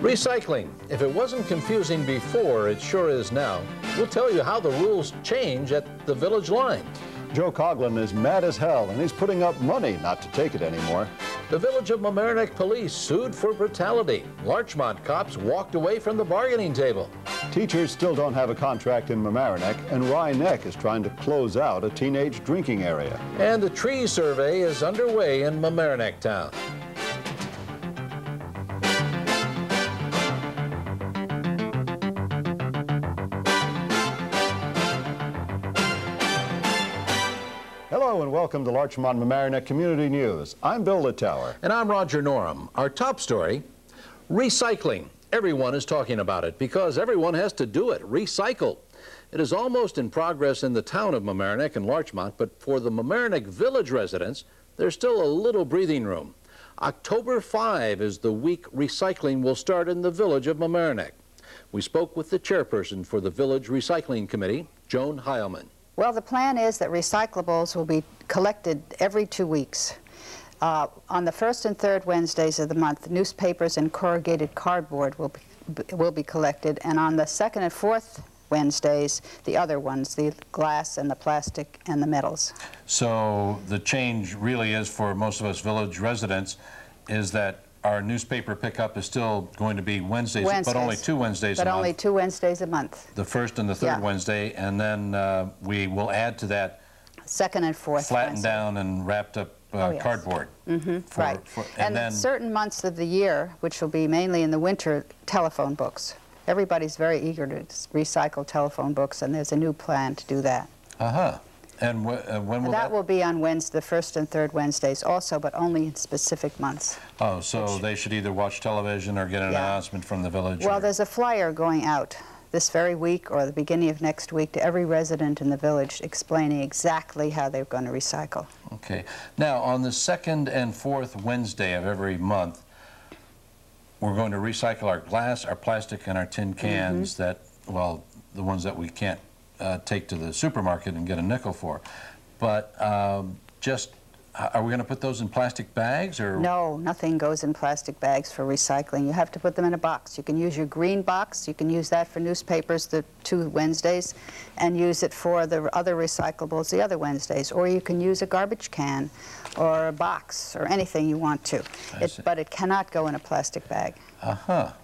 Recycling. If it wasn't confusing before, it sure is now. We'll tell you how the rules change at the village line. Joe Coughlin is mad as hell, and he's putting up money not to take it anymore. The village of Mamaroneck police sued for brutality. Larchmont cops walked away from the bargaining table. Teachers still don't have a contract in Mamaroneck, and Rye Neck is trying to close out a teenage drinking area. And the tree survey is underway in Mamaroneck town. Hello and welcome to Larchmont Mamaroneck Community News. I'm Bill Littauer. And I'm Roger Norum. Our top story, recycling. Everyone is talking about it because everyone has to do it, recycle. It is almost in progress in the town of Mamaroneck and Larchmont, but for the Mamaroneck village residents, there's still a little breathing room. October 5 is the week recycling will start in the village of Mamaroneck. We spoke with the chairperson for the Village Recycling Committee, Joan Heilman. Well, the plan is that recyclables will be collected every 2 weeks. On the first and third Wednesdays of the month, newspapers and corrugated cardboard will be collected, and on the second and fourth Wednesdays, the other ones, the glass and the plastic and the metals. So the change really is for most of us village residents is that our newspaper pickup is still going to be Wednesdays, but only 2 Wednesdays a month. But only 2 Wednesdays a month. The first and the third Wednesday, and then we will add to that second and fourth flattened Wednesday. down and wrapped up cardboard. Right. And then certain months of the year, which will be mainly in the winter, telephone books. Everybody's very eager to recycle telephone books, and there's a new plan to do that. And when will that will be on Wednesday, the first and third Wednesdays also, but only in specific months. Oh, so they should either watch television or get an announcement from the village? Well, there's a flyer going out this very week or the beginning of next week to every resident in the village explaining exactly how they're going to recycle. Okay. Now, on the second and fourth Wednesday of every month, we're going to recycle our glass, our plastic, and our tin cans that, well, the ones that we can't take to the supermarket and get a nickel for. But are we going to put those in plastic bags? Or? No, nothing goes in plastic bags for recycling. You have to put them in a box. You can use your green box. You can use that for newspapers the 2 Wednesdays and use it for the other recyclables the other Wednesdays. Or you can use a garbage can or a box or anything you want to. But it cannot go in a plastic bag.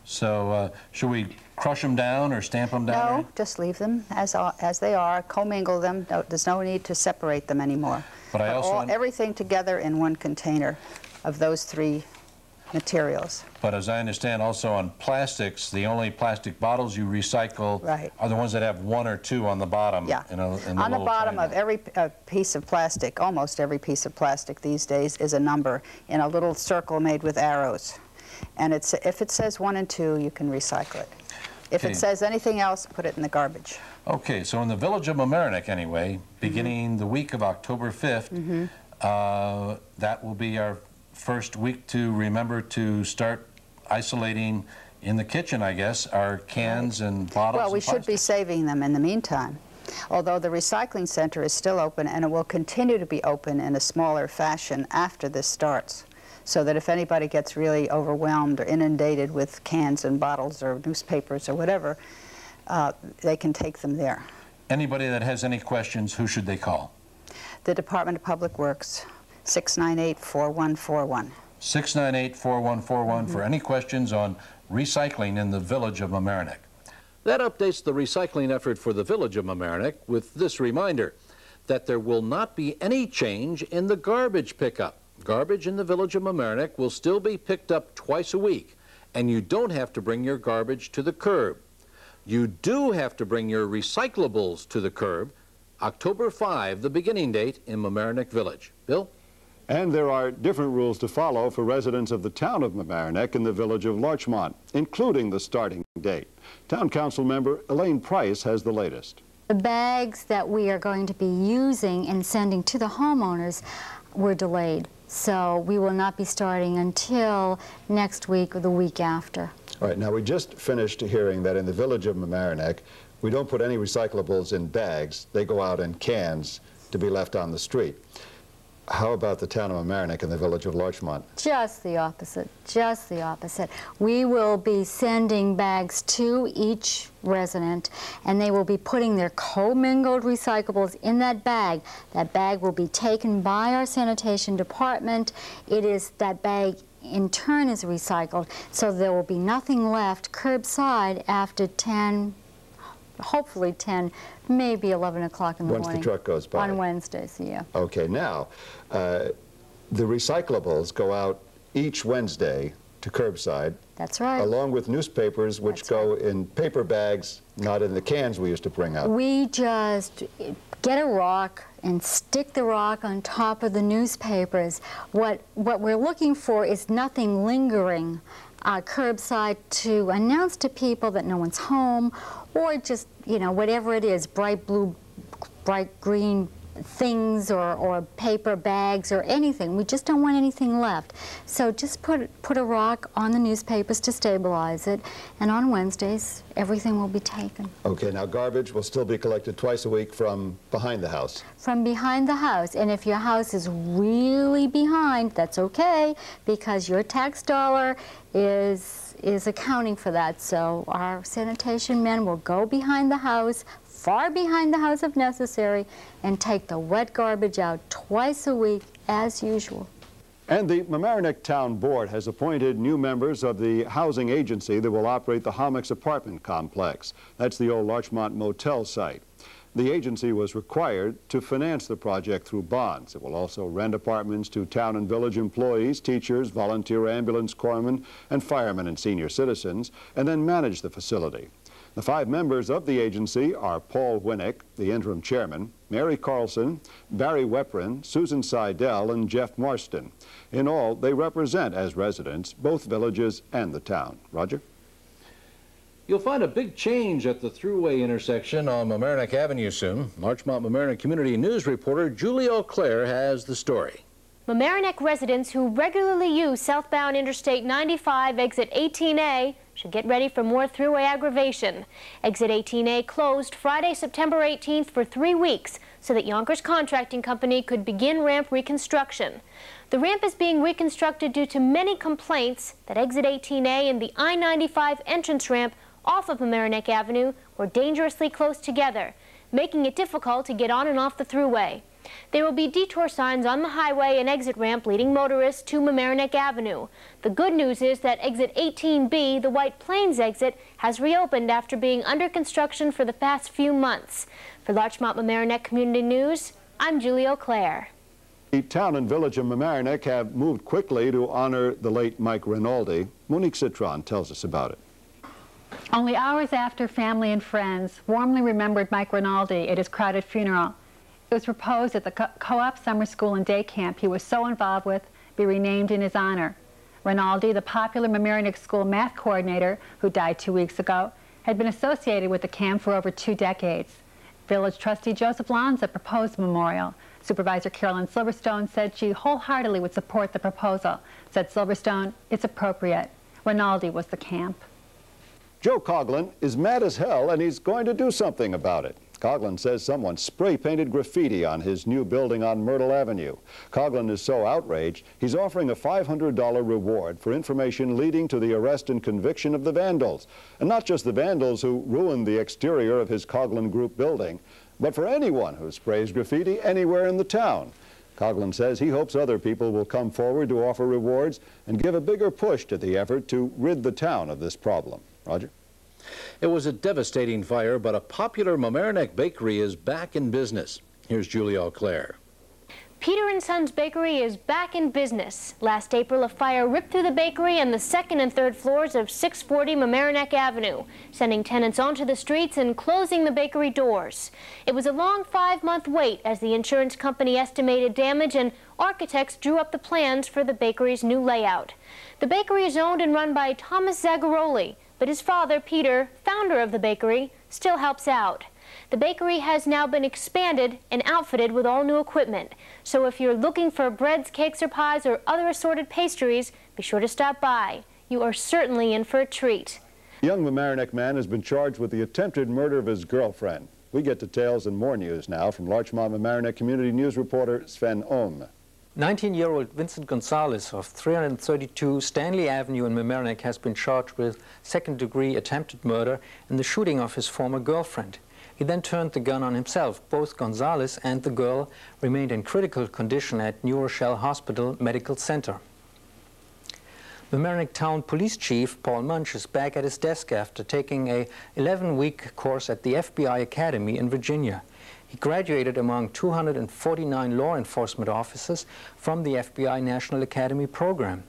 So should we crush them down or stamp them down? No, just leave them as they are, commingle them. No, there's no need to separate them anymore. But I also everything together in one container of those 3 materials. But as I understand, also on plastics, the only plastic bottles you recycle are the ones that have 1 or 2 on the bottom. Yeah. On the bottom of every piece of plastic, almost every piece of plastic these days, is a number in a little circle made with arrows. And if it says 1 and 2, you can recycle it. If it says anything else, put it in the garbage. Okay, so in the village of Mamaroneck, anyway, beginning the week of October 5th, that will be our first week to remember to start isolating in the kitchen, I guess, our cans and bottles. Well, we should be saving them in the meantime. Although the recycling center is still open, and it will continue to be open in a smaller fashion after this starts, so that if anybody gets really overwhelmed or inundated with cans and bottles or newspapers or whatever, they can take them there. Anybody that has any questions, who should they call? The Department of Public Works, 698-4141. 698-4141 for any questions on recycling in the village of Mamaroneck. That updates the recycling effort for the village of Mamaroneck with this reminder that there will not be any change in the garbage pickup. Garbage in the village of Mamaroneck will still be picked up twice a week, and you don't have to bring your garbage to the curb. You do have to bring your recyclables to the curb. October 5, the beginning date in Mamaroneck Village. Bill? And there are different rules to follow for residents of the town of Mamaroneck and the village of Larchmont, including the starting date. Town Council member Elaine Price has the latest. The bags that we are going to be using and sending to the homeowners were delayed. So we will not be starting until next week or the week after. All right, now we just finished hearing that in the village of Mamaroneck, we don't put any recyclables in bags. They go out in cans to be left on the street. How about the town of Mamaroneck and the village of Larchmont? Just the opposite, just the opposite. We will be sending bags to each resident, and they will be putting their commingled recyclables in that bag. That bag will be taken by our sanitation department. That bag in turn is recycled, so there will be nothing left curbside after 10, hopefully 10, maybe 11 o'clock in the morning. Once the truck goes by. On Wednesdays, yeah. Okay, now, the recyclables go out each Wednesday to curbside. That's right. Along with newspapers, which go in paper bags, not in the cans we used to bring out. We just get a rock and stick the rock on top of the newspapers. What we're looking for is nothing lingering curbside to announce to people that no one's home, or just, you know, whatever it is, bright blue, bright green things or paper bags or anything. We just don't want anything left. So just put a rock on the newspapers to stabilize it, and on Wednesdays everything will be taken. Okay, now garbage will still be collected twice a week from behind the house. From behind the house, and if your house is really behind, that's okay, because your tax dollar is accounting for that. So our sanitation men will go behind the house, far behind the house if necessary, and take the wet garbage out twice a week as usual. And the Mamaroneck Town Board has appointed new members of the housing agency that will operate the Homix apartment complex. That's the old Larchmont Motel site. The agency was required to finance the project through bonds. It will also rent apartments to town and village employees, teachers, volunteer ambulance corpsmen, and firemen and senior citizens, and then manage the facility. The 5 members of the agency are Paul Winnick, the interim chairman, Mary Carlson, Barry Weprin, Susan Seidel, and Jeff Marston. In all, they represent, as residents, both villages and the town. Roger? You'll find a big change at the thruway intersection on Mamaroneck Avenue soon. Larchmont Mamaroneck Community News reporter Juli Auclair has the story. Mamaroneck residents who regularly use southbound Interstate 95 exit 18A should get ready for more thruway aggravation. Exit 18A closed Friday, September 18th for 3 weeks so that Yonkers Contracting Company could begin ramp reconstruction. The ramp is being reconstructed due to many complaints that exit 18A and the I-95 entrance ramp off of Mamaroneck Avenue were dangerously close together, making it difficult to get on and off the thruway. There will be detour signs on the highway and exit ramp leading motorists to Mamaroneck Avenue. The good news is that exit 18B, the White Plains exit, has reopened after being under construction for the past few months. For Larchmont Mamaroneck Community News, I'm Juli Auclair. The town and village of Mamaroneck have moved quickly to honor the late Mike Rinaldi. Monique Citron tells us about it. Only hours after family and friends warmly remembered Mike Rinaldi at his crowded funeral, it was proposed that the co-op summer school and day camp he was so involved with be renamed in his honor. Rinaldi, the popular Mamaroneck School math coordinator who died 2 weeks ago, had been associated with the camp for over 2 decades. Village trustee Joseph Lanza proposed the memorial. Supervisor Carolyn Silverstone said she wholeheartedly would support the proposal. Said Silverstone, it's appropriate. Rinaldi was the camp. Joe Coughlin is mad as hell, and he's going to do something about it. Coughlin says someone spray-painted graffiti on his new building on Myrtle Avenue. Coughlin is so outraged, he's offering a $500 reward for information leading to the arrest and conviction of the vandals. And not just the vandals who ruined the exterior of his Coughlin Group building, but for anyone who sprays graffiti anywhere in the town. Coughlin says he hopes other people will come forward to offer rewards and give a bigger push to the effort to rid the town of this problem. Roger? It was a devastating fire, but a popular Mamaroneck bakery is back in business. Here's Juli Auclair. Peter & Sons Bakery is back in business. Last April, a fire ripped through the bakery and the 2nd and 3rd floors of 640 Mamaroneck Avenue, sending tenants onto the streets and closing the bakery doors. It was a long 5-month wait as the insurance company estimated damage and architects drew up the plans for the bakery's new layout. The bakery is owned and run by Thomas Zagaroli, but his father, Peter, founder of the bakery, still helps out. The bakery has now been expanded and outfitted with all new equipment. So if you're looking for breads, cakes, or pies, or other assorted pastries, be sure to stop by. You are certainly in for a treat. A young Mamaroneck man has been charged with the attempted murder of his girlfriend. We get details and more news now from Larchmont Mamaroneck Community News reporter Sven Ohm. 19-year-old Vincent Gonzalez of 332 Stanley Avenue in Mamaroneck has been charged with second-degree attempted murder in the shooting of his former girlfriend. He then turned the gun on himself. Both Gonzalez and the girl remained in critical condition at New Rochelle Hospital Medical Center. Mamaroneck Town Police Chief Paul Munch is back at his desk after taking a 11-week course at the FBI Academy in Virginia. He graduated among 249 law enforcement officers from the FBI National Academy program.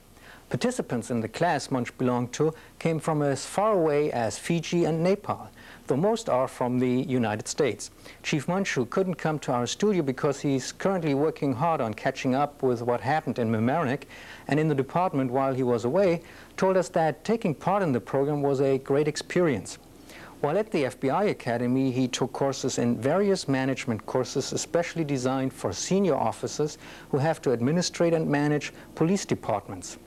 Participants in the class Munch belonged to came from as far away as Fiji and Nepal, though most are from the United States. Chief Munch, who couldn't come to our studio because he's currently working hard on catching up with what happened in Mamaroneck and in the department while he was away, told us that taking part in the program was a great experience. While at the FBI Academy, he took courses in various management courses especially designed for senior officers who have to administrate and manage police departments.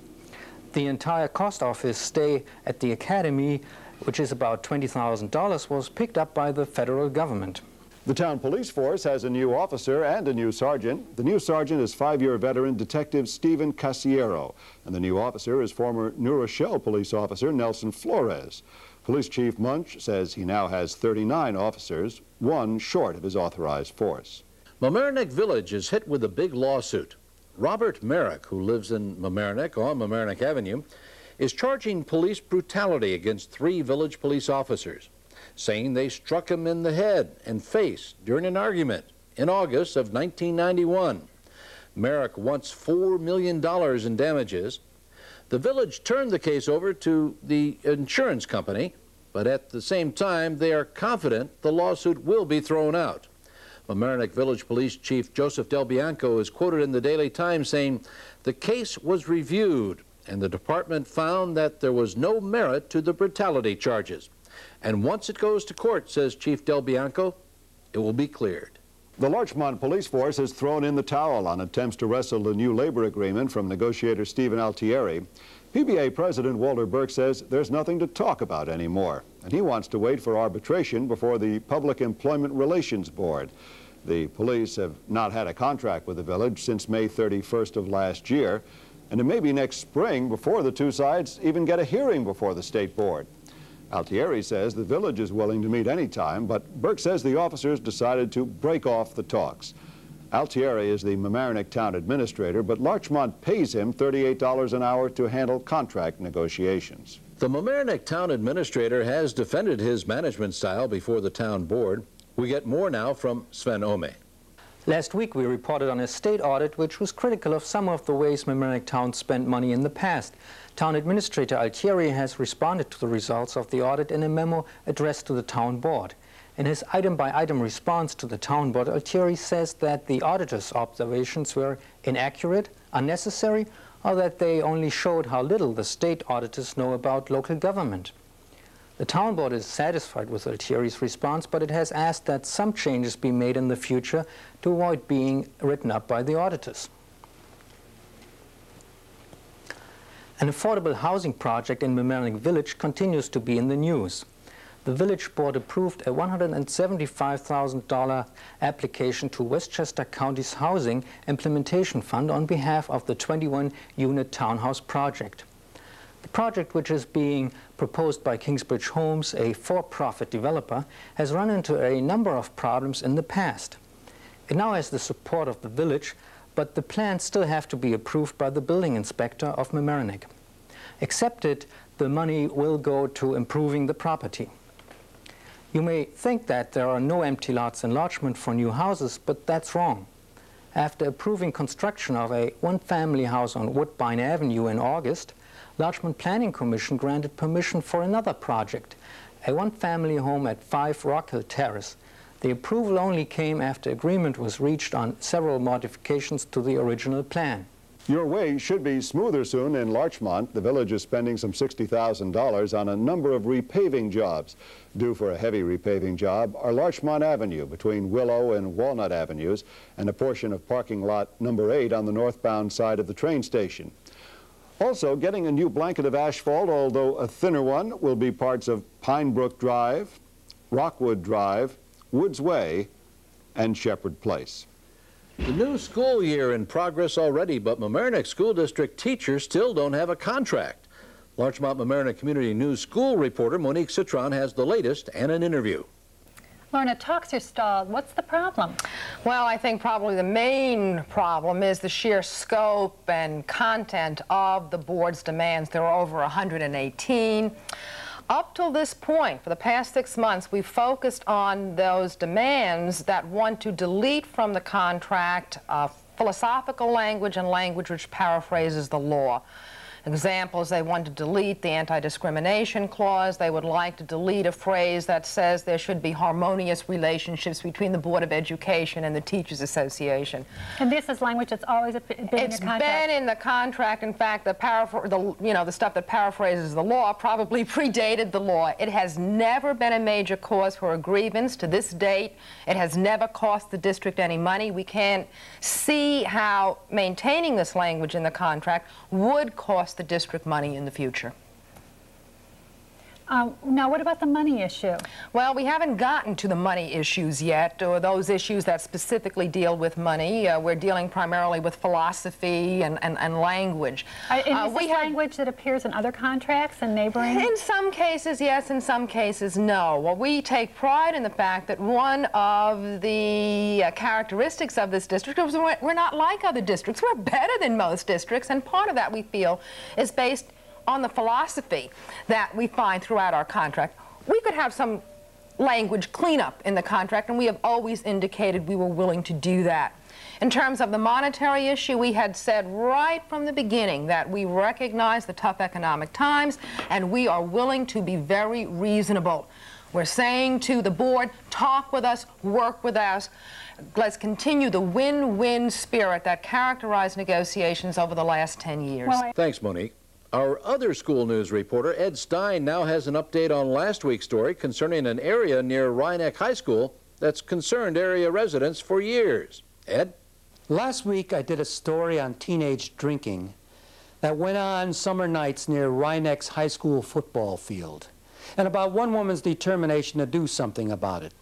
The entire cost of his stay at the Academy, which is about $20,000, was picked up by the federal government. The town police force has a new officer and a new sergeant. The new sergeant is 5-year veteran Detective Stephen Casiero, and the new officer is former New Rochelle police officer Nelson Flores. Police Chief Munch says he now has 39 officers, one short of his authorized force. Mamaroneck Village is hit with a big lawsuit. Robert Merrick, who lives in Mamaroneck on Mamaroneck Avenue, is charging police brutality against 3 village police officers, saying they struck him in the head and face during an argument in August of 1991. Merrick wants $4 million in damages. The village turned the case over to the insurance company, but at the same time, they are confident the lawsuit will be thrown out. Mamaroneck Village Police Chief Joseph Del Bianco is quoted in the Daily Times saying, "The case was reviewed, and the department found that there was no merit to the brutality charges. And once it goes to court," says Chief Del Bianco, "it will be cleared." The Larchmont Police Force has thrown in the towel on attempts to wrestle the new labor agreement from negotiator Stephen Altieri. PBA President Walter Burke says there's nothing to talk about anymore, and he wants to wait for arbitration before the Public Employment Relations Board. The police have not had a contract with the village since May 31st of last year, and it may be next spring before the two sides even get a hearing before the state board. Altieri says the village is willing to meet any time, but Burke says the officers decided to break off the talks. Altieri is the Mamaroneck town administrator, but Larchmont pays him $38 an hour to handle contract negotiations. The Mamaroneck town administrator has defended his management style before the town board. We get more now from Sven Ome. Last week we reported on a state audit which was critical of some of the ways Mamaroneck town spent money in the past. Town Administrator Altieri has responded to the results of the audit in a memo addressed to the town board. In his item-by-item response to the town board, Altieri says that the auditor's observations were inaccurate, unnecessary, or that they only showed how little the state auditors know about local government. The town board is satisfied with Altieri's response, but it has asked that some changes be made in the future to avoid being written up by the auditors. An affordable housing project in Mamaroneck Village continues to be in the news. The village board approved a $175,000 application to Westchester County's Housing Implementation Fund on behalf of the 21-unit townhouse project. The project, which is being proposed by Kingsbridge Homes, a for-profit developer, has run into a number of problems in the past. It now has the support of the village, but the plans still have to be approved by the building inspector of Mamaroneck. Accepted, the money will go to improving the property. You may think that there are no empty lots in Larchmont for new houses, but that's wrong. After approving construction of a one-family house on Woodbine Avenue in August, Larchmont Planning Commission granted permission for another project, a one-family home at 5 Rock Hill Terrace. The approval only came after agreement was reached on several modifications to the original plan. Your way should be smoother soon in Larchmont. The village is spending some $60,000 on a number of repaving jobs. Due for a heavy repaving job are Larchmont Avenue between Willow and Walnut Avenues and a portion of parking lot number 8 on the northbound side of the train station. Also, getting a new blanket of asphalt, although a thinner one, will be parts of Pine Brook Drive, Rockwood Drive, Woods Way, and Shepherd Place. The new school year in progress already, but Mamaroneck School District teachers still don't have a contract. Larchmont Mamaroneck Community News School reporter Monique Citron has the latest and an interview. Lorna, talks are stalled. What's the problem? Well, I think probably the main problem is the sheer scope and content of the board's demands. There are over 118. Up till this point, for the past 6 months, we've focused on those demands that want to delete from the contract philosophical language and language which paraphrases the law. Examples, they want to delete the anti-discrimination clause. They would like to delete a phrase that says there should be harmonious relationships between the Board of Education and the Teachers Association. And this is language that's always been in the contract? It's been in the contract. In fact, the stuff that paraphrases the law probably predated the law. It has never been a major cause for a grievance to this date. It has never cost the district any money. We can't see how maintaining this language in the contract would cost the district money in the future. Now, what about the money issue? Well, we haven't gotten to the money issues yet, or those issues that specifically deal with money. We're dealing primarily with philosophy and language. Is this language that appears in other contracts and neighboring? In some cases, yes. In some cases, no. Well, we take pride in the fact that one of the characteristics of this district is we're not like other districts. We're better than most districts, and part of that, we feel, is based on the philosophy that we find throughout our contract. We could have some language cleanup in the contract, and we have always indicated we were willing to do that. In terms of the monetary issue, we had said right from the beginning that we recognize the tough economic times, and we are willing to be very reasonable. We're saying to the board, talk with us, work with us. Let's continue the win-win spirit that characterized negotiations over the last 10 years. Thanks, Monique. Our other school news reporter, Ed Stein, now has an update on last week's story concerning an area near Rhinebeck High School that's concerned area residents for years. Ed? Last week I did a story on teenage drinking that went on summer nights near Rhinebeck's high school football field, and about one woman's determination to do something about it.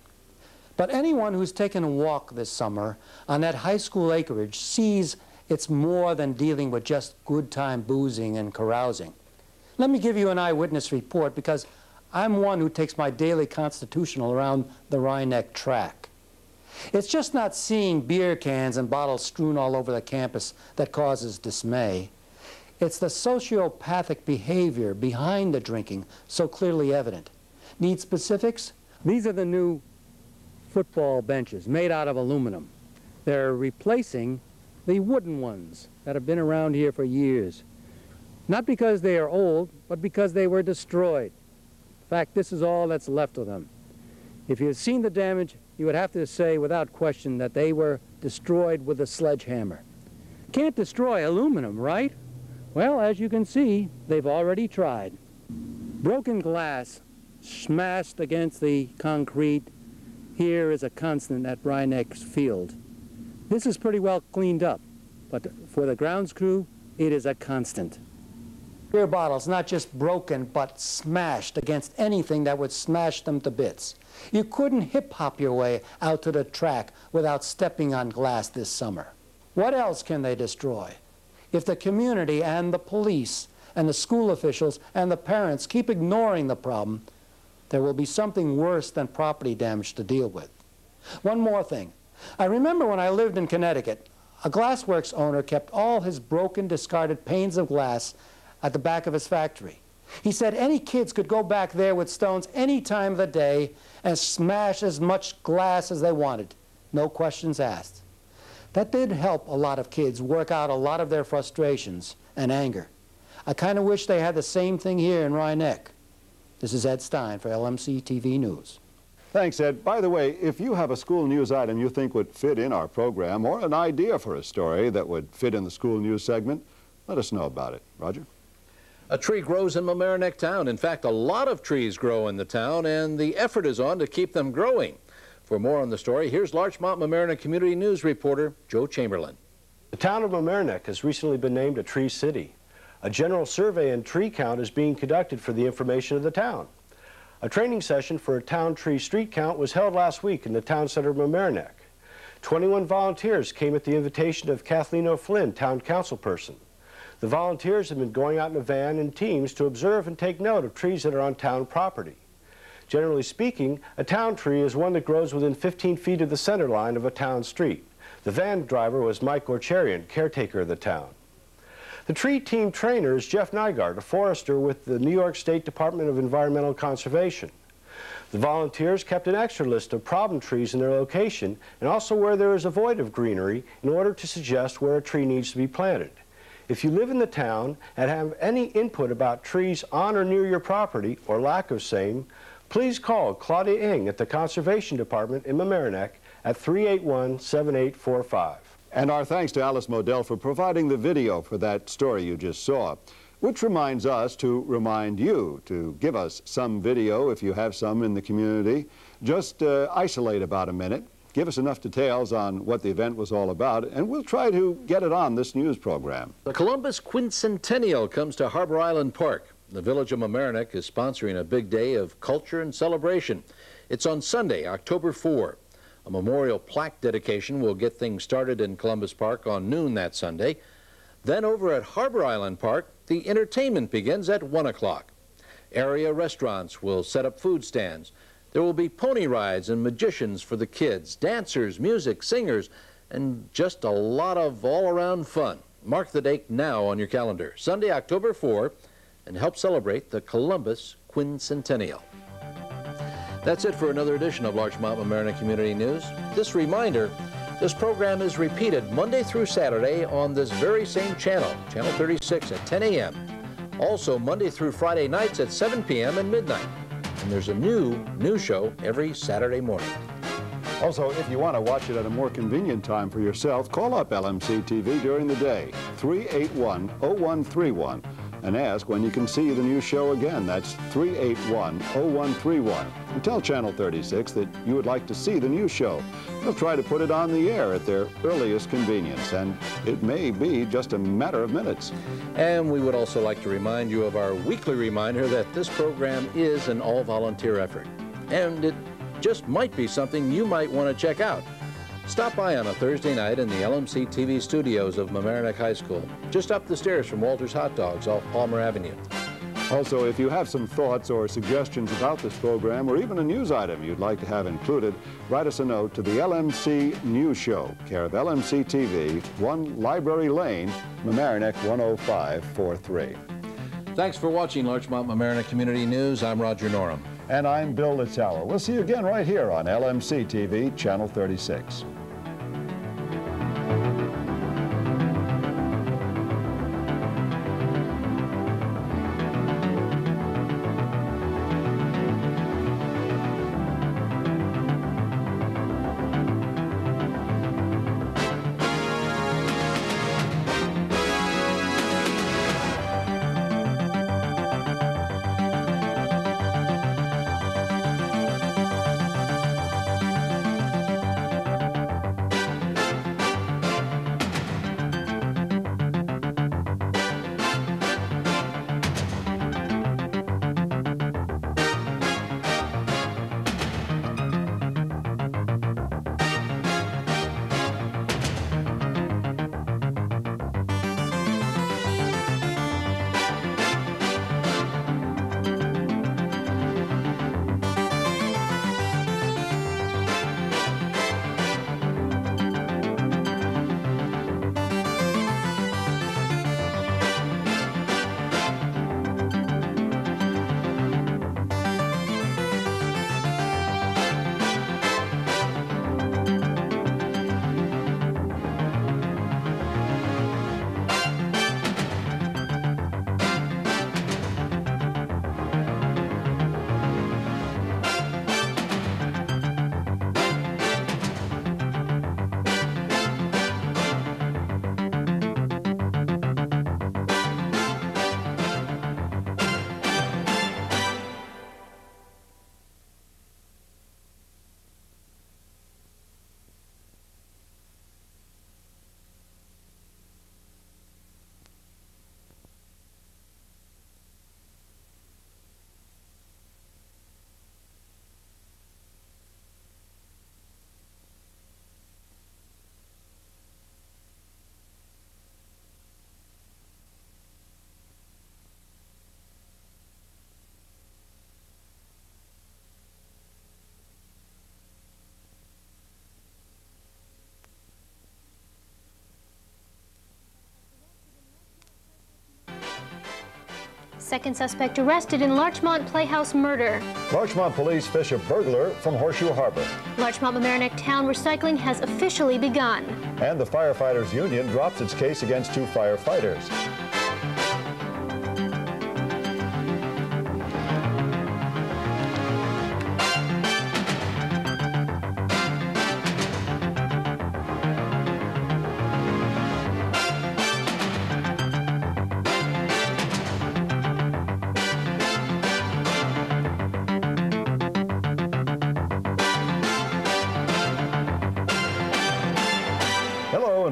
But anyone who's taken a walk this summer on that high school acreage sees it's more than dealing with just good time boozing and carousing. Let me give you an eyewitness report, because I'm one who takes my daily constitutional around the Rhinebeck track. It's just not seeing beer cans and bottles strewn all over the campus that causes dismay. It's the sociopathic behavior behind the drinking so clearly evident. Need specifics? These are the new football benches made out of aluminum. They're replacing the wooden ones that have been around here for years. Not because they are old, but because they were destroyed. In fact, this is all that's left of them. If you had seen the damage, you would have to say without question that they were destroyed with a sledgehammer. Can't destroy aluminum, right? Well, as you can see, they've already tried. Broken glass smashed against the concrete here is a constant at Rhinebeck's field. This is pretty well cleaned up, but for the grounds crew, it is a constant. Beer bottles not just broken, but smashed against anything that would smash them to bits. You couldn't hip-hop your way out to the track without stepping on glass this summer. What else can they destroy? If the community and the police and the school officials and the parents keep ignoring the problem, there will be something worse than property damage to deal with. One more thing. I remember when I lived in Connecticut, a glassworks owner kept all his broken, discarded panes of glass at the back of his factory. He said any kids could go back there with stones any time of the day and smash as much glass as they wanted, no questions asked. That did help a lot of kids work out a lot of their frustrations and anger. I kind of wish they had the same thing here in Rhinebeck. This is Ed Stein for LMC-TV News. Thanks, Ed. By the way, if you have a school news item you think would fit in our program, or an idea for a story that would fit in the school news segment, let us know about it. Roger? A tree grows in Mamaroneck town. In fact, a lot of trees grow in the town, and the effort is on to keep them growing. For more on the story, here's Larchmont Mamaroneck Community News reporter Joe Chamberlain. The town of Mamaroneck has recently been named a tree city. A general survey and tree count is being conducted for the information of the town. A training session for a town tree street count was held last week in the town center of Mamaroneck. 21 volunteers came at the invitation of Kathleen O'Flynn, town councilperson. The volunteers have been going out in a van in teams to observe and take note of trees that are on town property. Generally speaking, a town tree is one that grows within 15 feet of the center line of a town street. The van driver was Mike Gorcharian, caretaker of the town. The tree team trainer is Jeff Nygaard, a forester with the New York State Department of Environmental Conservation. The volunteers kept an extra list of problem trees in their location and also where there is a void of greenery in order to suggest where a tree needs to be planted. If you live in the town and have any input about trees on or near your property or lack of same, please call Claudia Ng at the Conservation Department in Mamaroneck at 381-7845. And our thanks to Alice Modell for providing the video for that story you just saw, which reminds us to remind you to give us some video if you have some in the community. Just isolate about a minute. Give us enough details on what the event was all about, and we'll try to get it on this news program. The Columbus Quincentennial comes to Harbor Island Park. The village of Mamaroneck is sponsoring a big day of culture and celebration. It's on Sunday, October 4. A memorial plaque dedication will get things started in Columbus Park on noon that Sunday. Then over at Harbor Island Park, the entertainment begins at 1 o'clock. Area restaurants will set up food stands. There will be pony rides and magicians for the kids, dancers, music, singers, and just a lot of all-around fun. Mark the date now on your calendar, Sunday, October 4, and help celebrate the Columbus Quincentennial. That's it for another edition of Larchmont Mamaroneck Community News. This reminder, this program is repeated Monday through Saturday on this very same channel, Channel 36 at 10 a.m. Also Monday through Friday nights at 7 p.m. and midnight. And there's a new news show every Saturday morning. Also, if you want to watch it at a more convenient time for yourself, call up LMC-TV during the day, 381-0131, and ask when you can see the new show again. That's 381-0131. And tell Channel 36 that you would like to see the new show. They'll try to put it on the air at their earliest convenience, and it may be just a matter of minutes. And we would also like to remind you of our weekly reminder that this program is an all-volunteer effort. And it just might be something you might want to check out. Stop by on a Thursday night in the LMC-TV studios of Mamaroneck High School, just up the stairs from Walter's Hot Dogs off Palmer Avenue. Also, if you have some thoughts or suggestions about this program or even a news item you'd like to have included, write us a note to the LMC News Show, care of LMC-TV, 1 Library Lane, Mamaroneck 10543. Thanks for watching Larchmont Mamaroneck Community News. I'm Roger Norum. And I'm Bill Litzauer. We'll see you again right here on LMC-TV, Channel 36. Second suspect arrested in Larchmont Playhouse murder. Larchmont police fish a burglar from Horseshoe Harbor. Larchmont Mamaroneck Town recycling has officially begun. And the Firefighters Union drops its case against 2 firefighters.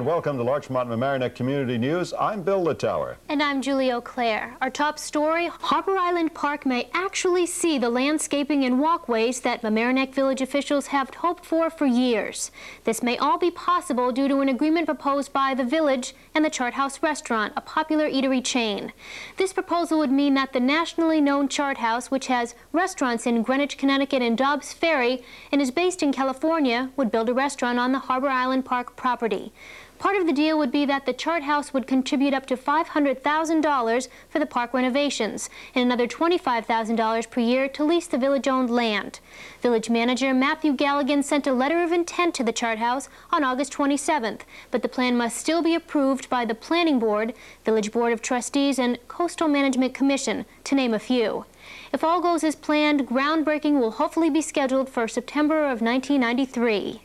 Welcome to Larchmont Mamaroneck Community News. I'm Bill Littauer. And I'm Juli Auclair. Our top story, Harbor Island Park may actually see the landscaping and walkways that Mamaroneck Village officials have hoped for years. This may all be possible due to an agreement proposed by the village and the Chart House Restaurant, a popular eatery chain. This proposal would mean that the nationally known Chart House, which has restaurants in Greenwich, Connecticut and Dobbs Ferry and is based in California, would build a restaurant on the Harbor Island Park property. Part of the deal would be that the Chart House would contribute up to $500,000 for the park renovations and another $25,000 per year to lease the village-owned land. Village manager Matthew Galligan sent a letter of intent to the Chart House on August 27th, but the plan must still be approved by the Planning Board, Village Board of Trustees, and Coastal Management Commission, to name a few. If all goes as planned, groundbreaking will hopefully be scheduled for September of 1993.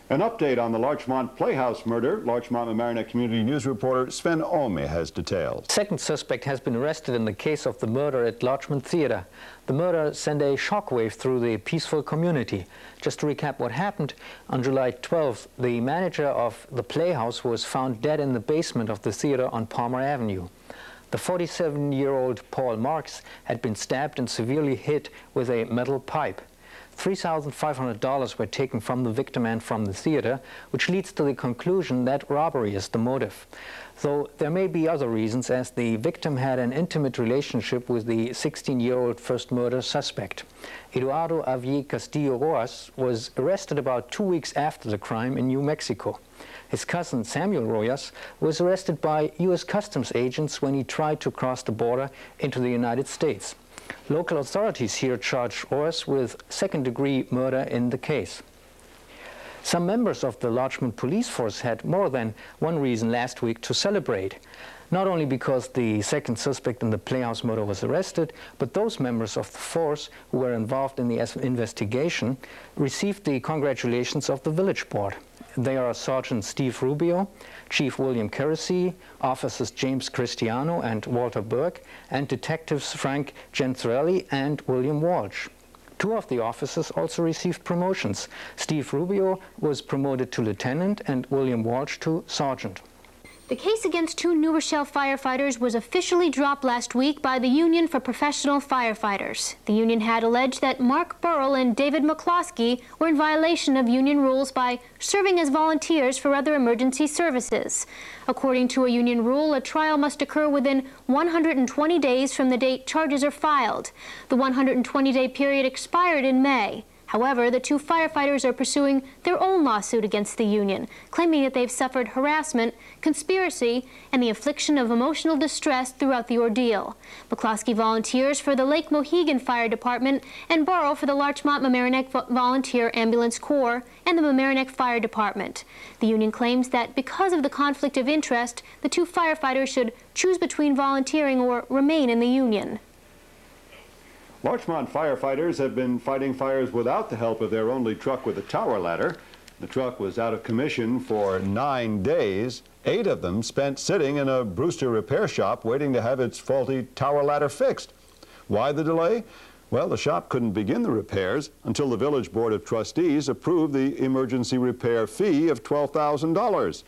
An update on the Larchmont Playhouse murder, Larchmont Mamaroneck Community News reporter Sven Omi has details. Second suspect has been arrested in the case of the murder at Larchmont Theater. The murder sent a shockwave through the peaceful community. Just to recap what happened, on July 12th, the manager of the Playhouse was found dead in the basement of the theater on Palmer Avenue. The 47-year-old Paul Marks had been stabbed and severely hit with a metal pipe. $3,500 were taken from the victim and from the theater, which leads to the conclusion that robbery is the motive. Though there may be other reasons, as the victim had an intimate relationship with the 16-year-old first murder suspect. Eduardo Avier Castillo Rojas was arrested about 2 weeks after the crime in New Mexico. His cousin Samuel Rojas was arrested by U.S. Customs agents when he tried to cross the border into the United States. Local authorities here charged Rojas with second-degree murder in the case. Some members of the Larchmont police force had more than one reason last week to celebrate. Not only because the second suspect in the Playhouse murder was arrested, but those members of the force who were involved in the investigation received the congratulations of the village board. They are Sergeant Steve Rubio, Chief William Keresy, Officers James Cristiano and Walter Burke, and Detectives Frank Genthrelli and William Walsh. 2 of the officers also received promotions. Steve Rubio was promoted to lieutenant and William Walsh to sergeant. The case against 2 New Rochelle firefighters was officially dropped last week by the Union for Professional Firefighters. The union had alleged that Mark Burrell and David McCloskey were in violation of union rules by serving as volunteers for other emergency services. According to a union rule, a trial must occur within 120 days from the date charges are filed. The 120-day period expired in May. However, the 2 firefighters are pursuing their own lawsuit against the union, claiming that they've suffered harassment, conspiracy, and the infliction of emotional distress throughout the ordeal. McCloskey volunteers for the Lake Mohegan Fire Department and Burrow for the Larchmont Mamaroneck Volunteer Ambulance Corps and the Mamaroneck Fire Department. The union claims that because of the conflict of interest, the 2 firefighters should choose between volunteering or remain in the union. Larchmont firefighters have been fighting fires without the help of their only truck with a tower ladder. The truck was out of commission for 9 days. 8 of them spent sitting in a Brewster repair shop waiting to have its faulty tower ladder fixed. Why the delay? Well, the shop couldn't begin the repairs until the Village Board of Trustees approved the emergency repair fee of $12,000.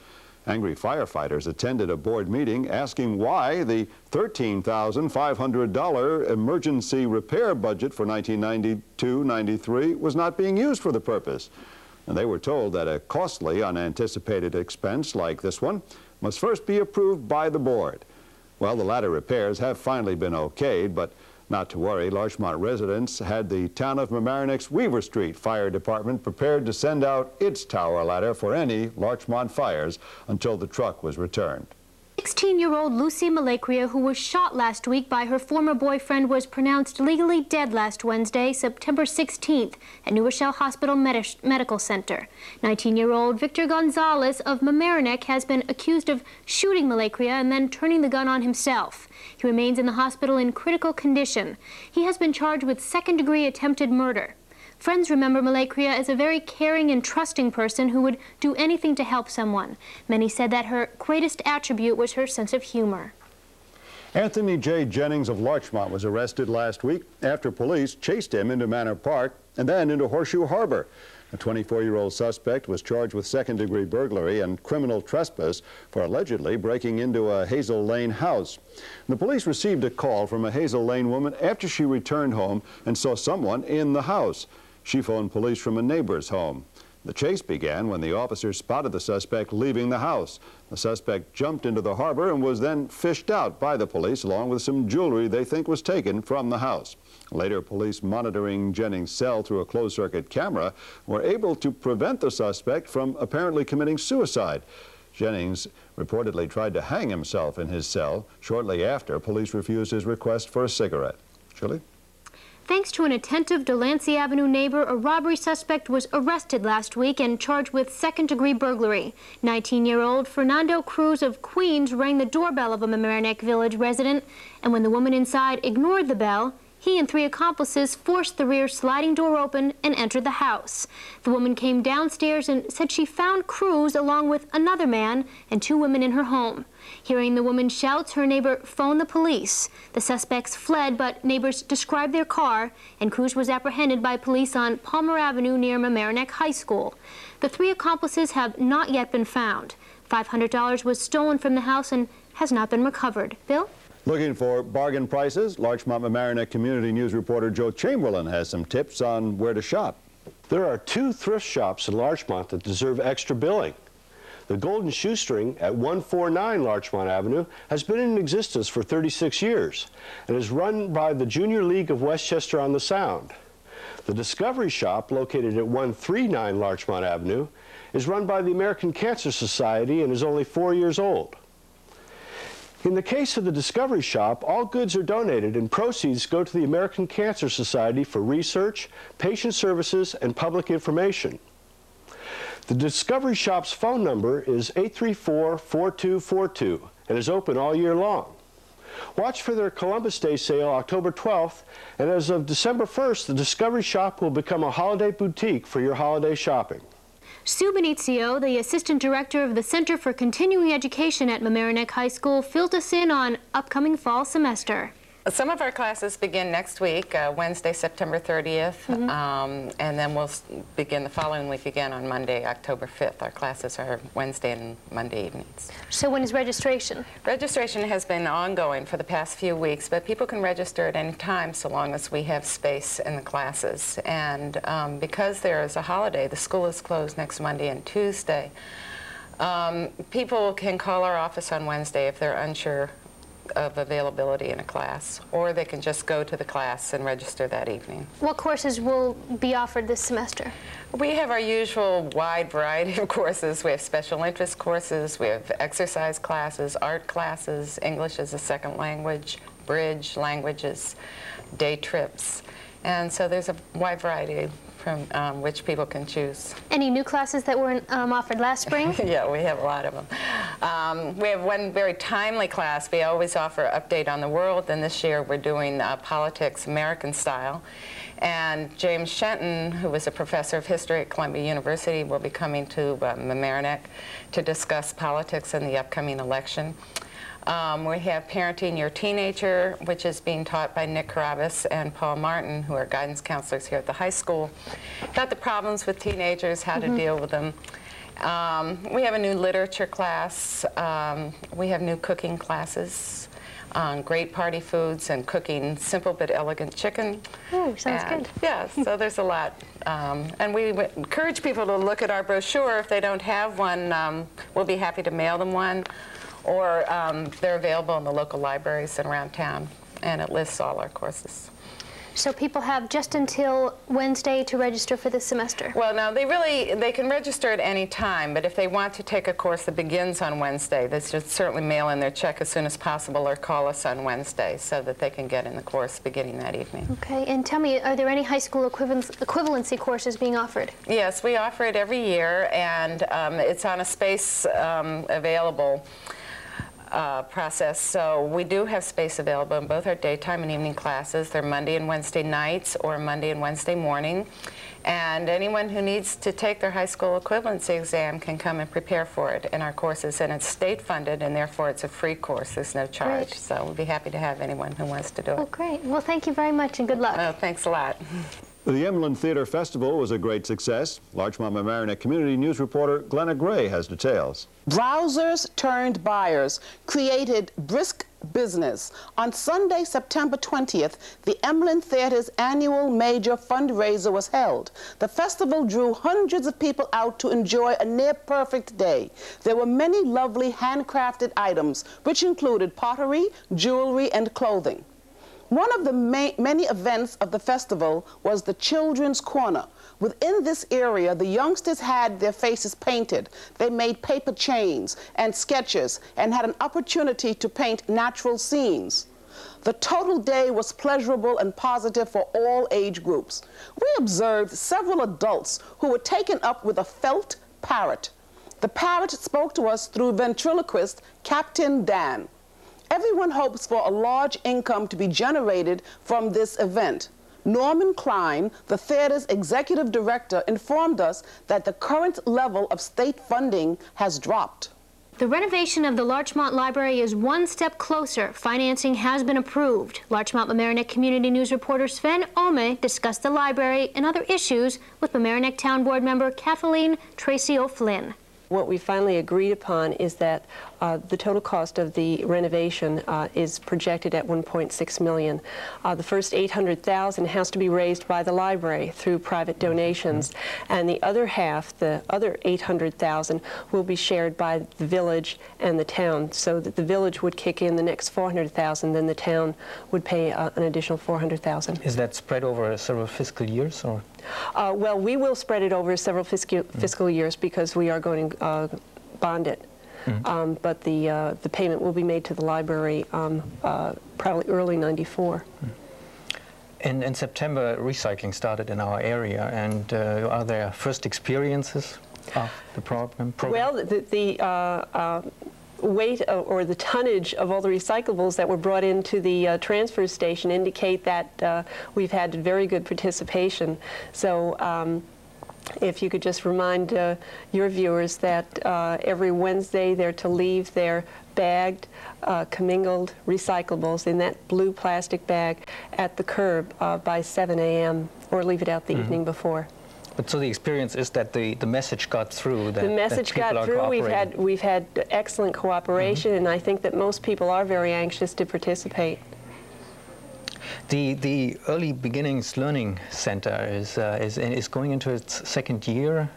Angry firefighters attended a board meeting asking why the $13,500 emergency repair budget for 1992-93 was not being used for the purpose. And they were told that a costly, unanticipated expense like this one must first be approved by the board. Well, the ladder repairs have finally been okayed, but not to worry, Larchmont residents had the town of Mamaroneck's Weaver Street Fire Department prepared to send out its tower ladder for any Larchmont fires until the truck was returned. 16-year-old Lucy Malacria, who was shot last week by her former boyfriend, was pronounced legally dead last Wednesday, September 16th, at New Rochelle Hospital Medical Center. 19-year-old Victor Gonzalez of Mamaroneck has been accused of shooting Malacria and then turning the gun on himself. He remains in the hospital in critical condition. He has been charged with second-degree attempted murder. Friends remember Malacria as a very caring and trusting person who would do anything to help someone. Many said that her greatest attribute was her sense of humor. Anthony J. Jennings of Larchmont was arrested last week after police chased him into Manor Park and then into Horseshoe Harbor. A 24-year-old suspect was charged with second-degree burglary and criminal trespass for allegedly breaking into a Hazel Lane house. The police received a call from a Hazel Lane woman after she returned home and saw someone in the house. She phoned police from a neighbor's home. The chase began when the officers spotted the suspect leaving the house. The suspect jumped into the harbor and was then fished out by the police along with some jewelry they think was taken from the house. Later, police monitoring Jennings' cell through a closed-circuit camera were able to prevent the suspect from apparently committing suicide. Jennings reportedly tried to hang himself in his cell. Shortly after, police refused his request for a cigarette. Juli? Thanks to an attentive Delancey Avenue neighbor, a robbery suspect was arrested last week and charged with second-degree burglary. 19-year-old Fernando Cruz of Queens rang the doorbell of a Mamaroneck Village resident, and when the woman inside ignored the bell, he and 3 accomplices forced the rear sliding door open and entered the house. The woman came downstairs and said she found Cruz along with another man and 2 women in her home. Hearing the woman's shouts, her neighbor phoned the police. The suspects fled, but neighbors described their car, and Cruz was apprehended by police on Palmer Avenue near Mamaroneck High School. The 3 accomplices have not yet been found. $500 was stolen from the house and has not been recovered. Bill? Looking for bargain prices, Larchmont Mamaroneck Community News reporter Joe Chamberlain has some tips on where to shop. There are 2 thrift shops in Larchmont that deserve extra billing. The Golden Shoestring at 149 Larchmont Avenue has been in existence for 36 years and is run by the Junior League of Westchester on the Sound. The Discovery Shop, located at 139 Larchmont Avenue, is run by the American Cancer Society and is only 4 years old. In the case of the Discovery Shop, all goods are donated and proceeds go to the American Cancer Society for research, patient services, and public information. The Discovery Shop's phone number is 834-4242 and is open all year long. Watch for their Columbus Day sale October 12th, and as of December 1st, the Discovery Shop will become a holiday boutique for your holiday shopping. Sue Benizio, the assistant director of the Center for Continuing Education at Mamaroneck High School, filled us in on upcoming fall semester. Some of our classes begin next week, Wednesday, September 30th, and then we'll begin the following week again on Monday, October 5th. Our classes are Wednesday and Monday evenings. So when is registration? Registration has been ongoing for the past few weeks, but people can register at any time so long as we have space in the classes. And because there is a holiday, the school is closed next Monday and Tuesday. People can call our office on Wednesday if they're unsure of availability in a class, or they can just go to the class and register that evening. What courses will be offered this semester? We have our usual wide variety of courses. We have special interest courses, we have exercise classes, art classes, English as a second language, bridge, languages, day trips. And so there's a wide variety from which people can choose. Any new classes that weren't offered last spring? Yeah, we have a lot of them. We have one very timely class. We always offer an update on the world, and this year we're doing politics American style. And James Shenton, who was a professor of history at Columbia University, will be coming to Mamaroneck to discuss politics in the upcoming election. We have Parenting Your Teenager, which is being taught by Nick Carabas and Paul Martin, who are guidance counselors here at the high school, about the problems with teenagers, how to deal with them. We have a new literature class. We have new cooking classes on great party foods and cooking simple but elegant chicken. Oh, sounds good. Yeah, so there's a lot. And we encourage people to look at our brochure. If they don't have one, we'll be happy to mail them one. Or they're available in the local libraries and around town, and it lists all our courses. So people have just until Wednesday to register for this semester? Well, no, they can register at any time, but if they want to take a course that begins on Wednesday, they should certainly mail in their check as soon as possible or call us on Wednesday so that they can get in the course beginning that evening. Okay, and tell me, are there any high school equivalency courses being offered? Yes, we offer it every year, and it's on a space available process. So we do have space available in both our daytime and evening classes. They're Monday and Wednesday nights or Monday and Wednesday morning. And anyone who needs to take their high school equivalency exam can come and prepare for it in our courses. And it's state funded, and therefore it's a free course. There's no charge. Great. So we'll be happy to have anyone who wants to do it. Oh, great. Well, thank you very much and good luck. Oh, thanks a lot. The Emlyn Theater Festival was a great success. Larchmont Mamaroneck Community News reporter Glenna Gray has details. Browsers turned buyers created brisk business. On Sunday, September 20th, the Emlyn Theater's annual major fundraiser was held. The festival drew hundreds of people out to enjoy a near-perfect day. There were many lovely handcrafted items, which included pottery, jewelry, and clothing. One of the many events of the festival was the Children's Corner. Within this area, the youngsters had their faces painted. They made paper chains and sketches and had an opportunity to paint natural scenes. The total day was pleasurable and positive for all age groups. We observed several adults who were taken up with a felt parrot. The parrot spoke to us through ventriloquist Captain Dan. Everyone hopes for a large income to be generated from this event. Norman Klein, the theater's executive director, informed us that the current level of state funding has dropped. The renovation of the Larchmont Library is one step closer. Financing has been approved. Larchmont Mamaroneck Community News reporter Sven Ome discussed the library and other issues with Mamaroneck Town Board member Kathleen Tracy O'Flynn. What we finally agreed upon is that the total cost of the renovation is projected at $1.6 million. The first $800,000 has to be raised by the library through private donations, and the other half, the other $800,000, will be shared by the village and the town, so that the village would kick in the next $400,000, then the town would pay an additional $400,000. Is that spread over several fiscal years, or? Well, we will spread it over several fiscal years because we are going to bond it. But the payment will be made to the library probably early '94. In September, recycling started in our area, and are there first experiences of the program? Well, the weight or the tonnage of all the recyclables that were brought into the transfer station indicate that we've had very good participation. So if you could just remind your viewers that every Wednesday they're to leave their bagged, commingled recyclables in that blue plastic bag at the curb by 7 a.m. or leave it out the evening before. But so the experience is that the message got through. That, the message got through. We've had excellent cooperation, and I think that most people are very anxious to participate. The Early Beginnings Learning Center is going into its second year.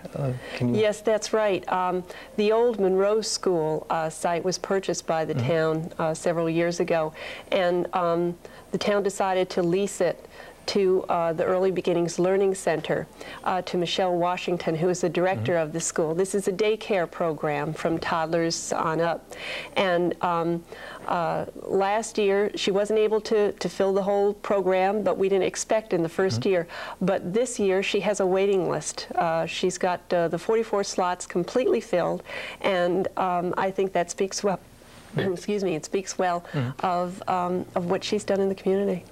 Yes, that's right. The old Monroe School site was purchased by the town several years ago, and the town decided to lease it to the Early Beginnings Learning Center, to Michelle Washington, who is the director of the school. This is a daycare program from toddlers on up. And last year, she wasn't able to fill the whole program, but we didn't expect in the first year. But this year, she has a waiting list. She's got the 44 slots completely filled, and I think that speaks well. Excuse me, it speaks well of what she's done in the community.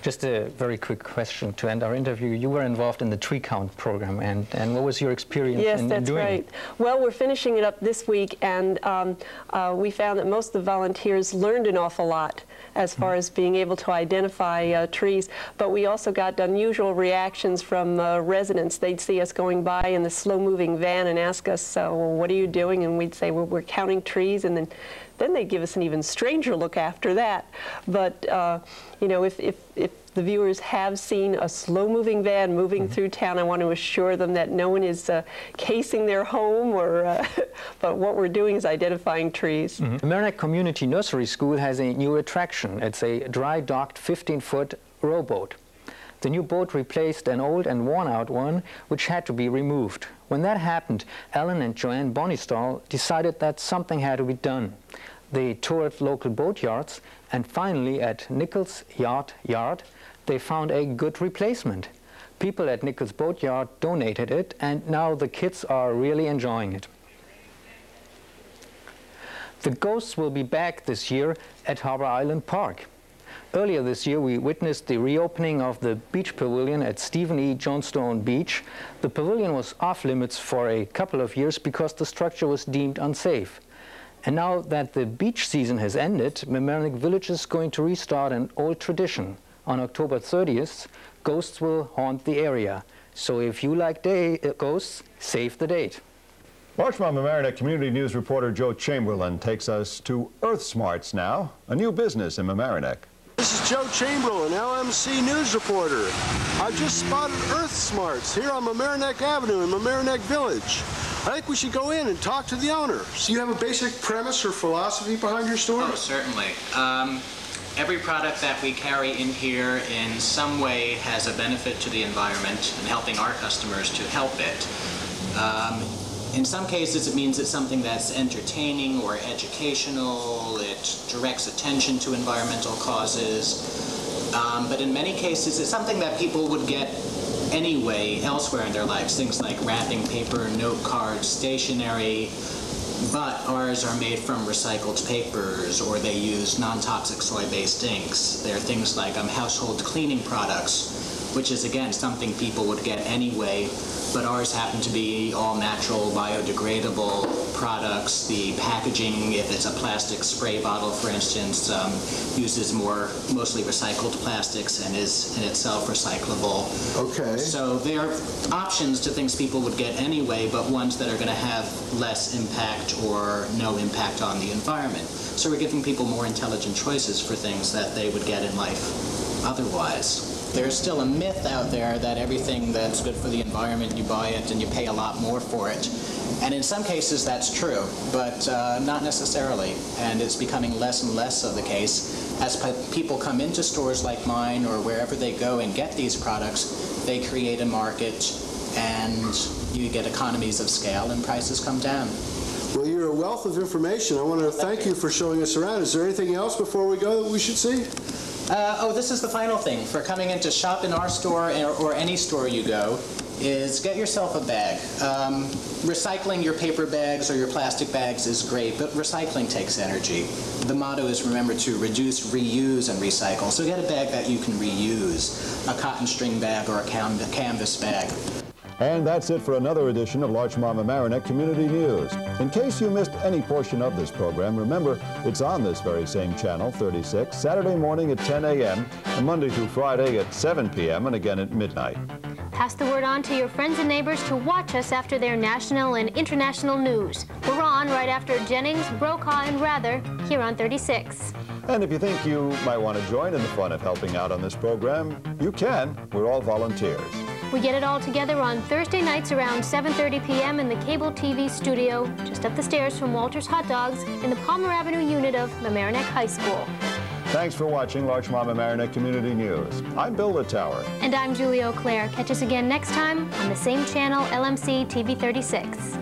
Just a very quick question to end our interview. You were involved in the tree count program, and what was your experience in doing it? Yes, that's right. Well, we're finishing it up this week, and we found that most of the volunteers learned an awful lot as far as being able to identify trees, but we also got unusual reactions from residents. They'd see us going by in the slow-moving van and ask us, well, what are you doing? And we'd say, well, we're counting trees, and then they'd give us an even stranger look after that. But you know, if the viewers have seen a slow-moving van moving through town, I want to assure them that no one is casing their home, or but what we're doing is identifying trees. Mamaroneck Community Nursery School has a new attraction. It's a dry-docked 15-foot rowboat. The new boat replaced an old and worn-out one, which had to be removed. When that happened, Alan and Joanne Bonistall decided that something had to be done. They toured local boat yards, and finally at Nichols Yard, they found a good replacement. People at Nichols Boat Yard donated it, and now the kids are really enjoying it. The Ghosts will be back this year at Harbor Island Park. Earlier this year, we witnessed the reopening of the beach pavilion at Stephen E. Johnstone Beach. The pavilion was off limits for a couple of years because the structure was deemed unsafe. And now that the beach season has ended, Mamaroneck Village is going to restart an old tradition. On October 30th, ghosts will haunt the area. So if you like ghosts, save the date. Larchmont Mamaroneck Community News reporter Joe Chamberlain takes us to Earth Smarts now, a new business in Mamaroneck. This is Joe Chamberlain, LMC News reporter. I've just spotted Earth Smarts here on Mamaroneck Avenue in Mamaroneck Village. I think we should go in and talk to the owner. So you have a basic premise or philosophy behind your store? Oh, certainly. Every product that we carry in here in some way has a benefit to the environment and helping our customers to help it. In some cases it means it's something that's entertaining or educational, it directs attention to environmental causes, but in many cases it's something that people would get anyway elsewhere in their lives, things like wrapping paper, note cards, stationery. But ours are made from recycled papers, or they use non-toxic soy-based inks. They're things like household cleaning products, which is, again, something people would get anyway, but ours happen to be all natural, biodegradable products. The packaging, if it's a plastic spray bottle, for instance, uses mostly recycled plastics and is in itself recyclable. Okay. So they are options to things people would get anyway, but ones that are going to have less impact or no impact on the environment. So we're giving people more intelligent choices for things that they would get in life otherwise. There's still a myth out there that everything that's good for the environment, you buy it and you pay a lot more for it. And in some cases that's true, but not necessarily. And it's becoming less and less of the case. As people come into stores like mine or wherever they go and get these products, they create a market and you get economies of scale and prices come down. Well, you're a wealth of information. I want to thank you for showing us around. Is there anything else before we go that we should see? This is the final thing. For coming in to shop in our store or any store you go, is get yourself a bag. Recycling your paper bags or your plastic bags is great, but recycling takes energy. The motto is, remember, to reduce, reuse, and recycle. So get a bag that you can reuse, a cotton string bag or a canvas bag. And that's it for another edition of Larchmont Mamaroneck Community News. In case you missed any portion of this program, remember it's on this very same channel, 36, Saturday morning at 10 a.m. and Monday through Friday at 7 p.m. and again at midnight. Pass the word on to your friends and neighbors to watch us after their national and international news. We're on right after Jennings, Brokaw, and Rather here on 36. And if you think you might want to join in the fun of helping out on this program, you can. We're all volunteers. We get it all together on Thursday nights around 7:30 p.m. in the cable TV studio, just up the stairs from Walter's Hot Dogs in the Palmer Avenue unit of Mamaroneck High School. Thanks for watching Larchmont Mamaroneck Community News. I'm Bill Littauer. And I'm Juli Auclair. Catch us again next time on the same channel, LMC-TV 36.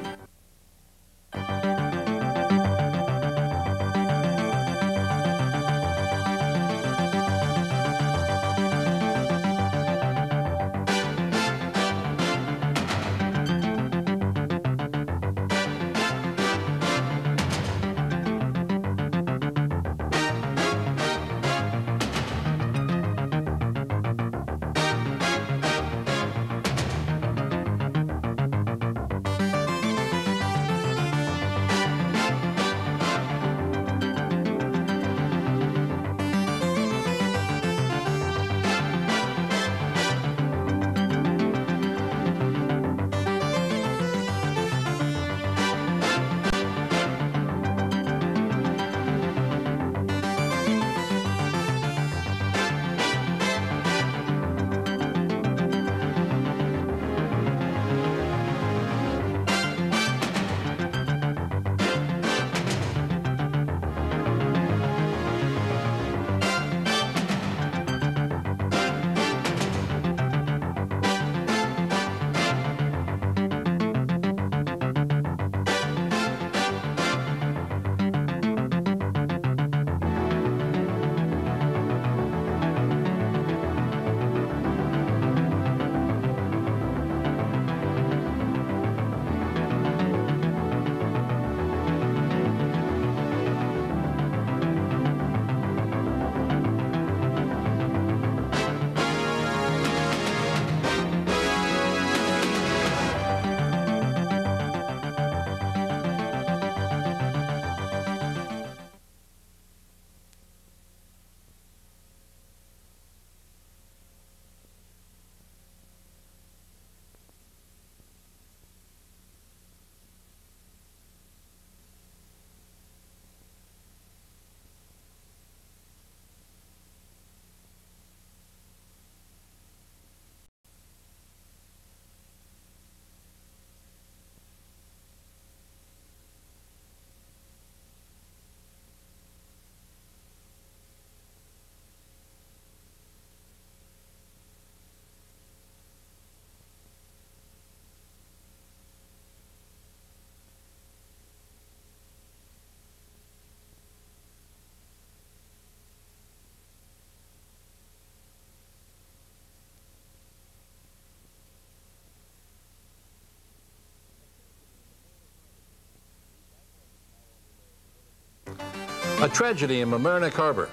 A tragedy in Mamaroneck Harbor.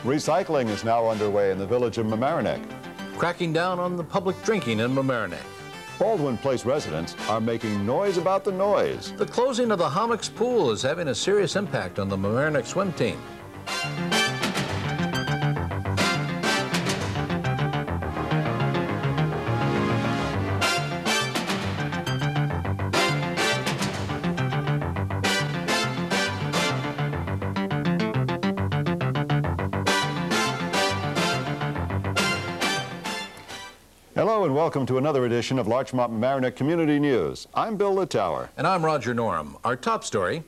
Recycling is now underway in the village of Mamaroneck. Cracking down on the public drinking in Mamaroneck. Baldwin Place residents are making noise about the noise. The closing of the Hommocks Pool is having a serious impact on the Mamaroneck swim team. Hello and welcome to another edition of Larchmont Mamaroneck Community News. I'm Bill Littauer. And I'm Roger Norum. Our top story,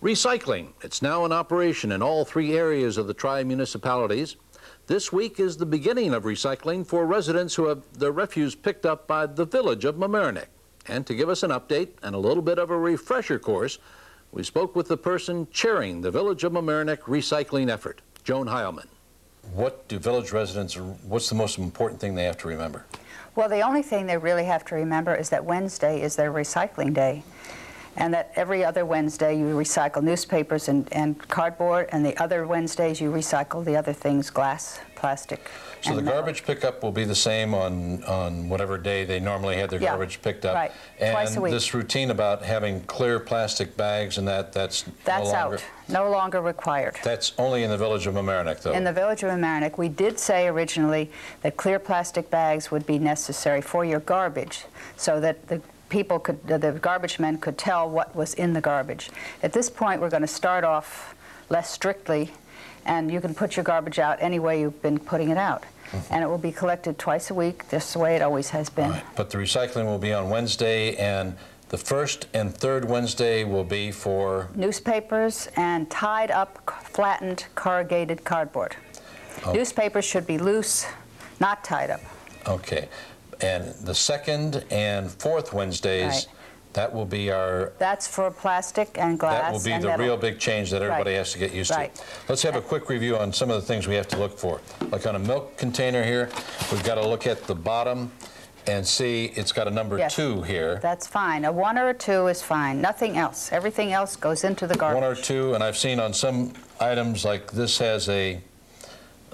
recycling. It's now in operation in all three areas of the tri-municipalities. This week is the beginning of recycling for residents who have their refuse picked up by the village of Mamaroneck. And to give us an update and a little bit of a refresher course, we spoke with the person chairing the Village of Mamaroneck recycling effort, Joan Heilman. What do village residents, what's the most important thing they have to remember? Well, the only thing they really have to remember is that Wednesday is their recycling day, and that every other Wednesday you recycle newspapers and cardboard, and the other Wednesdays you recycle the other things, glass, plastic. So the garbage pickup will be the same on whatever day they normally have their garbage picked up. Right, and twice a week. This routine about having clear plastic bags and that's no longer, out, no longer required. That's only in the village of Mamaroneck, though. In the village of Mamaroneck, we did say originally that clear plastic bags would be necessary for your garbage, so that the people could, the garbage men could tell what was in the garbage. At this point, we're going to start off less strictly, and you can put your garbage out any way you've been putting it out. And it will be collected twice a week, just the way it always has been. Right. But the recycling will be on Wednesday, and the first and third Wednesday will be for? Newspapers and tied up, flattened, corrugated cardboard. Okay. Newspapers should be loose, not tied up. Okay. And the second and fourth Wednesdays, that will be our... That's for plastic and glass. That will be the real big change that everybody has to get used to. Let's have a quick review on some of the things we have to look for. Like on a milk container here, we've got to look at the bottom and see it's got a number 2 here. That's fine. A 1 or a 2 is fine. Nothing else. Everything else goes into the garbage. 1 or 2, and I've seen on some items like this has a,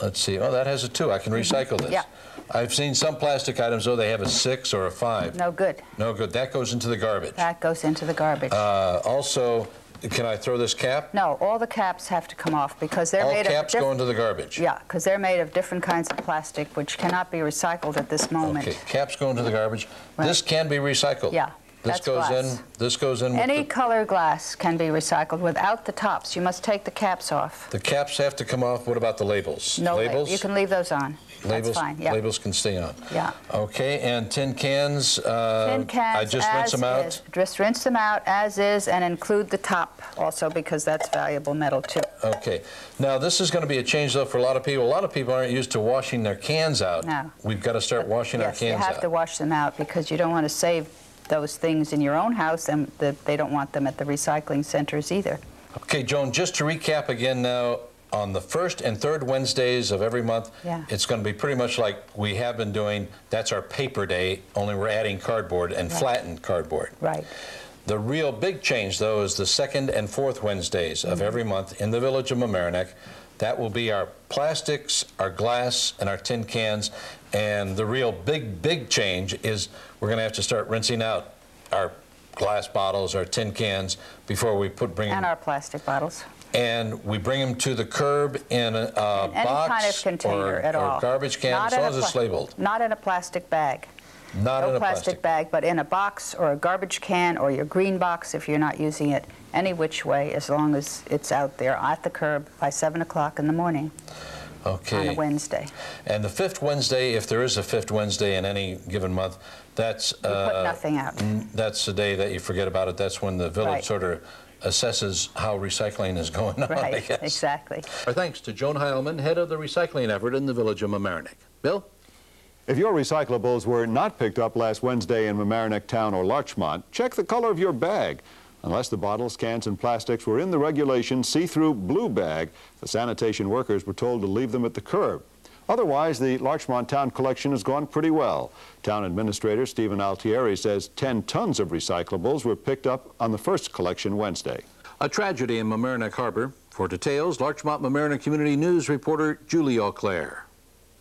let's see, oh, that has a 2. I can recycle this. Yeah. I've seen some plastic items, though, they have a 6 or a 5. No good. No good. That goes into the garbage. That goes into the garbage. Also, can I throw this cap? No, all the caps have to come off because they're made of... All caps go into the garbage? Yeah, because they're made of different kinds of plastic which cannot be recycled at this moment. Okay, caps go into the garbage. Right. This can be recycled? Yeah. This goes in. This goes in. Any color glass can be recycled without the tops. You must take the caps off. The caps have to come off. What about the labels? No labels. You can leave those on. Labels. That's fine. Yeah. Labels can stay on. Yeah. Okay. And tin cans. Tin cans. I just rinse them out. Is. Just rinse them out as is, and include the top also because that's valuable metal too. Okay. Now this is going to be a change though for a lot of people. A lot of people aren't used to washing their cans out. No. We've got to start washing our cans out. Yes, you have to wash them out because you don't want to save those things in your own house, and they don't want them at the recycling centers either. Okay, Joan, just to recap again now, on the first and third Wednesdays of every month, it's going to be pretty much like we have been doing. That's our paper day, only we're adding cardboard and flattened cardboard. Right. The real big change, though, is the second and fourth Wednesdays of every month in the village of Mamaroneck. That will be our plastics, our glass, and our tin cans. And the real big change is we're going to have to start rinsing out our glass bottles, our tin cans, before we bring them. And our plastic bottles. And we bring them to the curb in a box any kind of container at all. Or garbage can, as long as it's labeled. Not in a plastic bag. Not in a plastic bag, but in a box or a garbage can or your green box if you're not using it any which way, as long as it's out there at the curb by 7 o'clock in the morning. Okay. On a Wednesday. And the fifth Wednesday, if there is a fifth Wednesday in any given month, that's you put nothing out. That's the day that you forget about it. That's when the village sort of assesses how recycling is going on, I guess. Exactly. Our thanks to Joan Heilman, head of the recycling effort in the village of Mamaroneck. Bill? If your recyclables were not picked up last Wednesday in Mamaroneck Town or Larchmont, check the color of your bag. Unless the bottles, cans, and plastics were in the regulation see-through blue bag, the sanitation workers were told to leave them at the curb. Otherwise, the Larchmont Town collection has gone pretty well. Town Administrator Stephen Altieri says 10 tons of recyclables were picked up on the first collection Wednesday. A tragedy in Mamaroneck Harbor. For details, Larchmont Mamaroneck Community News reporter Juli Auclair.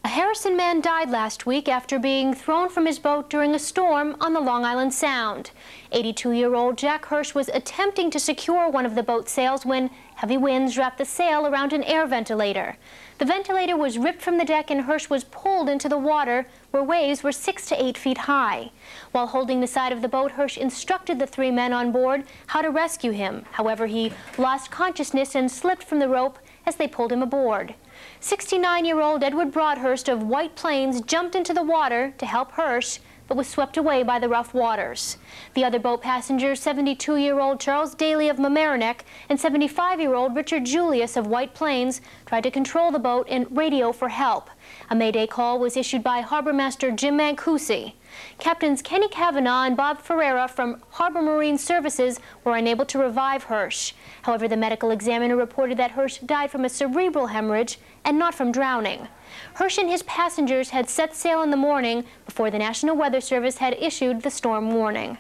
A Harrison man died last week after being thrown from his boat during a storm on the Long Island Sound. 82-year-old Jack Hirsch was attempting to secure one of the boat's sails when heavy winds wrapped the sail around an air ventilator. The ventilator was ripped from the deck and Hirsch was pulled into the water where waves were 6 to 8 feet high. While holding the side of the boat, Hirsch instructed the 3 men on board how to rescue him. However, he lost consciousness and slipped from the rope as they pulled him aboard. 69-year-old Edward Broadhurst of White Plains jumped into the water to help Hirsch, but was swept away by the rough waters. The other boat passengers, 72-year-old Charles Daly of Mamaroneck and 75-year-old Richard Julius of White Plains, tried to control the boat and radio for help. A mayday call was issued by Harbor Master Jim Mancusi. Captains Kenny Kavanaugh and Bob Ferreira from Harbor Marine Services were unable to revive Hirsch. However, the medical examiner reported that Hirsch died from a cerebral hemorrhage and not from drowning. Hirsch and his passengers had set sail in the morning before the National Weather Service had issued the storm warning.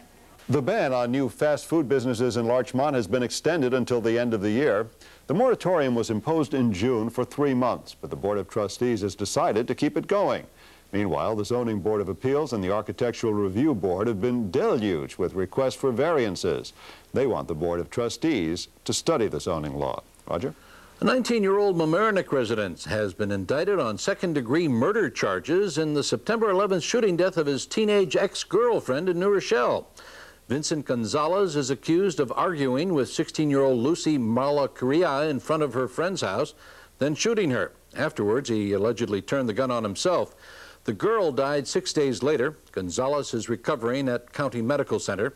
The ban on new fast food businesses in Larchmont has been extended until the end of the year. The moratorium was imposed in June for 3 months, but the Board of Trustees has decided to keep it going. Meanwhile, the Zoning Board of Appeals and the Architectural Review Board have been deluged with requests for variances. They want the Board of Trustees to study the zoning law. Roger? A 19-year-old Mamaroneck resident has been indicted on second-degree murder charges in the September 11th shooting death of his teenage ex-girlfriend in New Rochelle. Vincent Gonzalez is accused of arguing with 16-year-old Lucy Malacaria in front of her friend's house, then shooting her. Afterwards, he allegedly turned the gun on himself. The girl died 6 days later. Gonzalez is recovering at County Medical Center.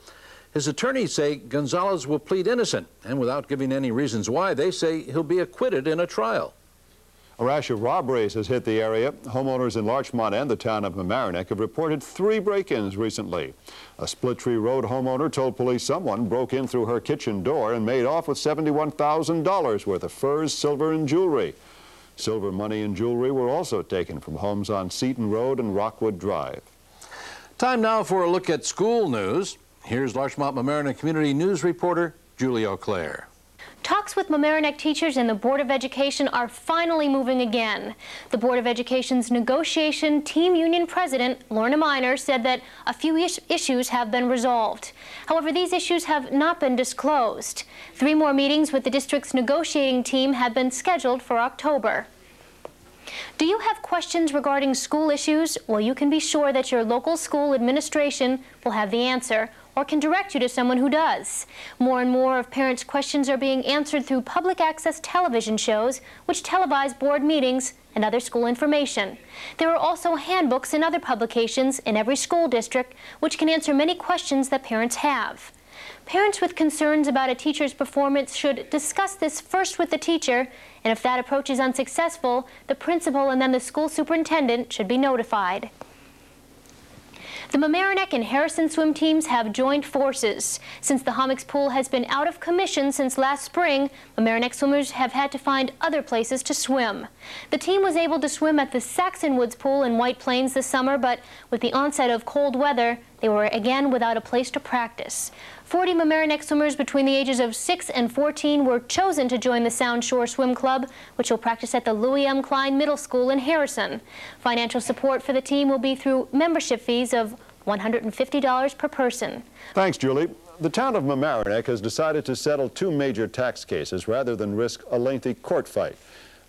His attorneys say Gonzalez will plead innocent, and without giving any reasons why, they say he'll be acquitted in a trial. A rash of robberies has hit the area. Homeowners in Larchmont and the town of Mamaroneck have reported 3 break-ins recently. A Split Tree Road homeowner told police someone broke in through her kitchen door and made off with $71,000 worth of furs, silver, and jewelry. Silver money and jewelry were also taken from homes on Seaton Road and Rockwood Drive. Time now for a look at school news. Here's Larchmont Mamaroneck Community News reporter Juli Auclair. Talks with Mamaroneck teachers and the Board of Education are finally moving again. The Board of Education's negotiation team union president, Lorna Miner, said that a few issues have been resolved. However, these issues have not been disclosed. 3 more meetings with the district's negotiating team have been scheduled for October. Do you have questions regarding school issues? Well, you can be sure that your local school administration will have the answer, or can direct you to someone who does. More and more of parents' questions are being answered through public access television shows, which televise board meetings and other school information. There are also handbooks and other publications in every school district which can answer many questions that parents have. Parents with concerns about a teacher's performance should discuss this first with the teacher, and if that approach is unsuccessful, the principal and then the school superintendent should be notified. The Mamaroneck and Harrison swim teams have joined forces. Since the Hommocks pool has been out of commission since last spring, Mamaroneck swimmers have had to find other places to swim. The team was able to swim at the Saxon Woods pool in White Plains this summer, but with the onset of cold weather, they were again without a place to practice. 40 Mamaroneck swimmers between the ages of 6 and 14 were chosen to join the Sound Shore Swim Club, which will practice at the Louis M. Klein Middle School in Harrison. Financial support for the team will be through membership fees of $150 per person. Thanks, Julie. The town of Mamaroneck has decided to settle 2 major tax cases rather than risk a lengthy court fight.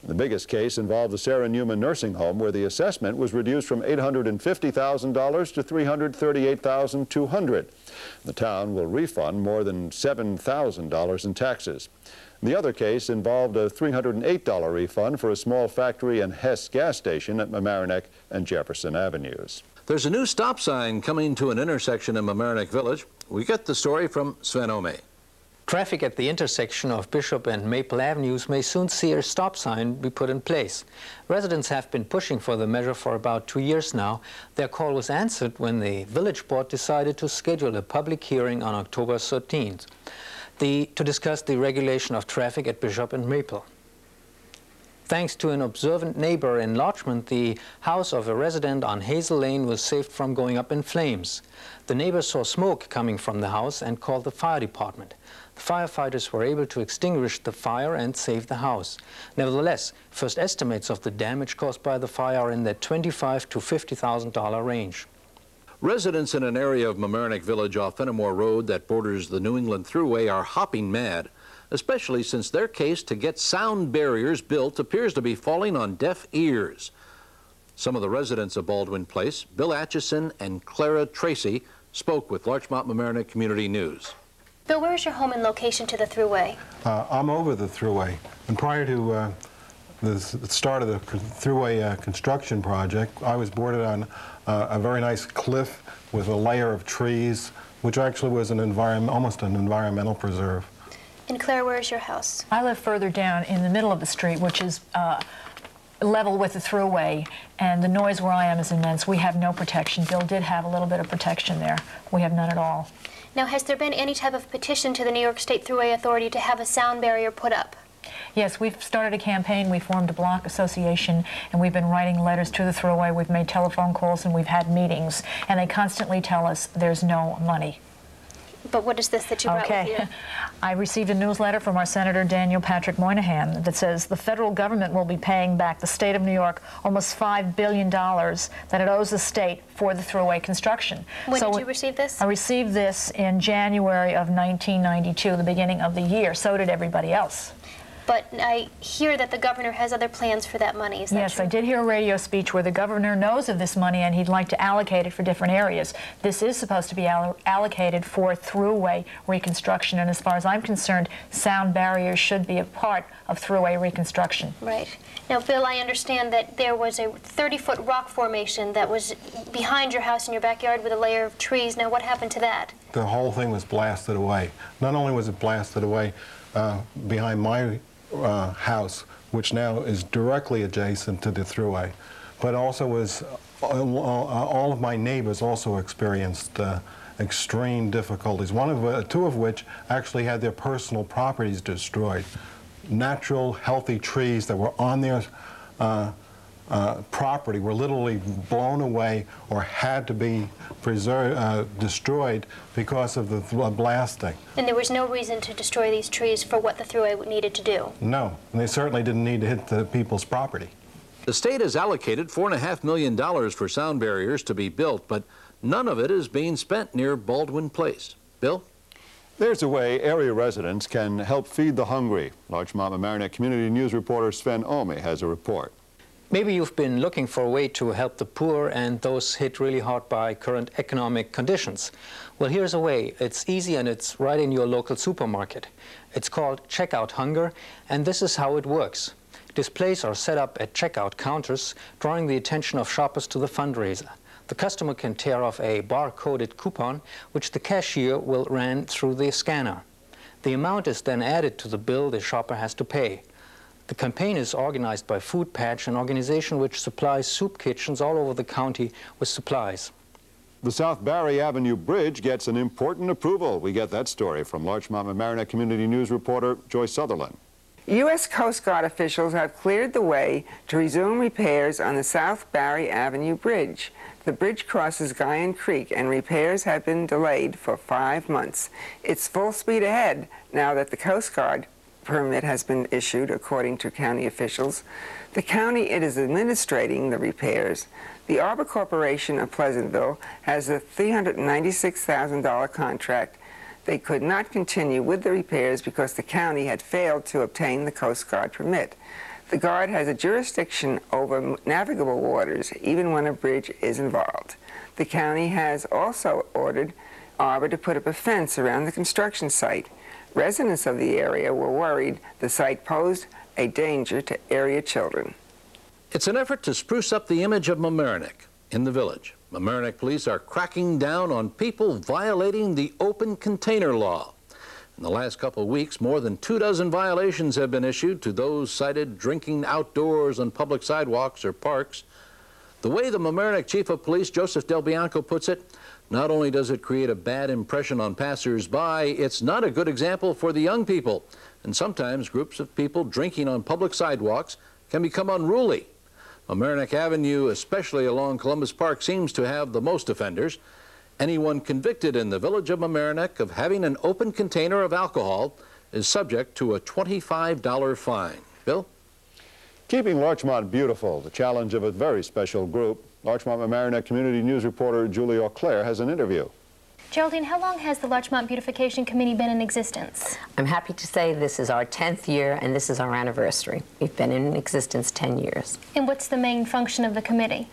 The biggest case involved the Sarah Newman Nursing Home, where the assessment was reduced from $850,000 to $338,200. The town will refund more than $7,000 in taxes. The other case involved a $308 refund for a small factory and Hess gas station at Mamaroneck and Jefferson Avenues. There's a new stop sign coming to an intersection in Mamaroneck Village. We get the story from Sven Ome. Traffic at the intersection of Bishop and Maple Avenues may soon see a stop sign be put in place. Residents have been pushing for the measure for about 2 years now. Their call was answered when the village board decided to schedule a public hearing on October 13th to discuss the regulation of traffic at Bishop and Maple. Thanks to an observant neighbor enlargement, the house of a resident on Hazel Lane was saved from going up in flames. The neighbor saw smoke coming from the house and called the fire department. The firefighters were able to extinguish the fire and save the house. Nevertheless, first estimates of the damage caused by the fire are in the $25,000 to $50,000 range. Residents in an area of Mamaroneck Village off Fenimore Road that borders the New England Thruway are hopping mad, especially since their case to get sound barriers built appears to be falling on deaf ears. Some of the residents of Baldwin Place, Bill Atchison and Clara Tracy, spoke with Larchmont Mamaroneck Community News. Bill, where is your home and location to the Thruway? I'm over the Thruway, and prior to the start of the Thruway construction project, I was boarded on a very nice cliff with a layer of trees, which actually was an almost an environmental preserve. And Claire, where is your house? I live further down in the middle of the street, which is level with the Thruway, and the noise where I am is immense. We have no protection. Bill did have a little bit of protection there. We have none at all. Now, has there been any type of petition to the New York State Thruway Authority to have a sound barrier put up? Yes, we've started a campaign. We formed a block association, and we've been writing letters to the Thruway. We've made telephone calls, and we've had meetings, and they constantly tell us there's no money. But what is this that you brought with you? I received a newsletter from our Senator Daniel Patrick Moynihan that says the federal government will be paying back the state of New York almost $5 billion that it owes the state for the Thruway construction. When did you receive this? I received this in January of 1992, the beginning of the year. So did everybody else. But I hear that the governor has other plans for that money. Is that Yes, true? I did hear a radio speech where the governor knows of this money and he'd like to allocate it for different areas. This is supposed to be allocated for Thruway reconstruction, and as far as I'm concerned, sound barriers should be a part of Thruway reconstruction. Right. Now, Bill, I understand that there was a 30-foot rock formation that was behind your house in your backyard with a layer of trees. Now, what happened to that? The whole thing was blasted away. Not only was it blasted away behind my house, which now is directly adjacent to the Thruway, but also was all of my neighbors also experienced extreme difficulties. Two of which actually had their personal properties destroyed. Natural, healthy trees that were on their property were literally blown away or had to be destroyed because of the blasting. And there was no reason to destroy these trees for what the Thruway needed to do? No, and they certainly didn't need to hit the people's property. The state has allocated $4.5 million for sound barriers to be built, but none of it is being spent near Baldwin Place. Bill? There's a way area residents can help feed the hungry. Larchmont Mamaroneck Community News reporter Sven Omi has a report. Maybe you've been looking for a way to help the poor and those hit really hard by current economic conditions. Well, here's a way. It's easy and it's right in your local supermarket. It's called Checkout Hunger, and this is how it works. Displays are set up at checkout counters, drawing the attention of shoppers to the fundraiser. The customer can tear off a bar-coded coupon, which the cashier will run through the scanner. The amount is then added to the bill the shopper has to pay. The campaign is organized by Food Patch, an organization which supplies soup kitchens all over the county with supplies. The South Barry Avenue Bridge gets an important approval. We get that story from Larchmont Mamaroneck Community News reporter Joyce Sutherland. U.S. Coast Guard officials have cleared the way to resume repairs on the South Barry Avenue Bridge. The bridge crosses Guyan Creek, and repairs have been delayed for 5 months. It's full speed ahead now that the Coast Guard permit has been issued, according to county officials. The county it is administrating the repairs. The Arbor Corporation of Pleasantville has a $396,000 contract. They could not continue with the repairs because the county had failed to obtain the Coast Guard permit. The Guard has a jurisdiction over navigable waters, even when a bridge is involved. The county has also ordered Arbor to put up a fence around the construction site. Residents of the area were worried the site posed a danger to area children. It's an effort to spruce up the image of Mamaroneck in the village. Mamaroneck police are cracking down on people violating the open container law. In the last couple of weeks, more than 24 violations have been issued to those cited drinking outdoors on public sidewalks or parks. The way the Mamaroneck Chief of Police, Joseph Del Bianco, puts it, not only does it create a bad impression on passers-by, it's not a good example for the young people. And sometimes groups of people drinking on public sidewalks can become unruly. Mamaroneck Avenue, especially along Columbus Park, seems to have the most offenders. Anyone convicted in the village of Mamaroneck of having an open container of alcohol is subject to a $25 fine. Bill? Keeping Larchmont beautiful, the challenge of a very special group. Larchmont Mamaroneck Community News reporter Juli Auclair has an interview. Geraldine, how long has the Larchmont Beautification Committee been in existence? I'm happy to say this is our 10th year and this is our anniversary. We've been in existence 10 years. And what's the main function of the committee?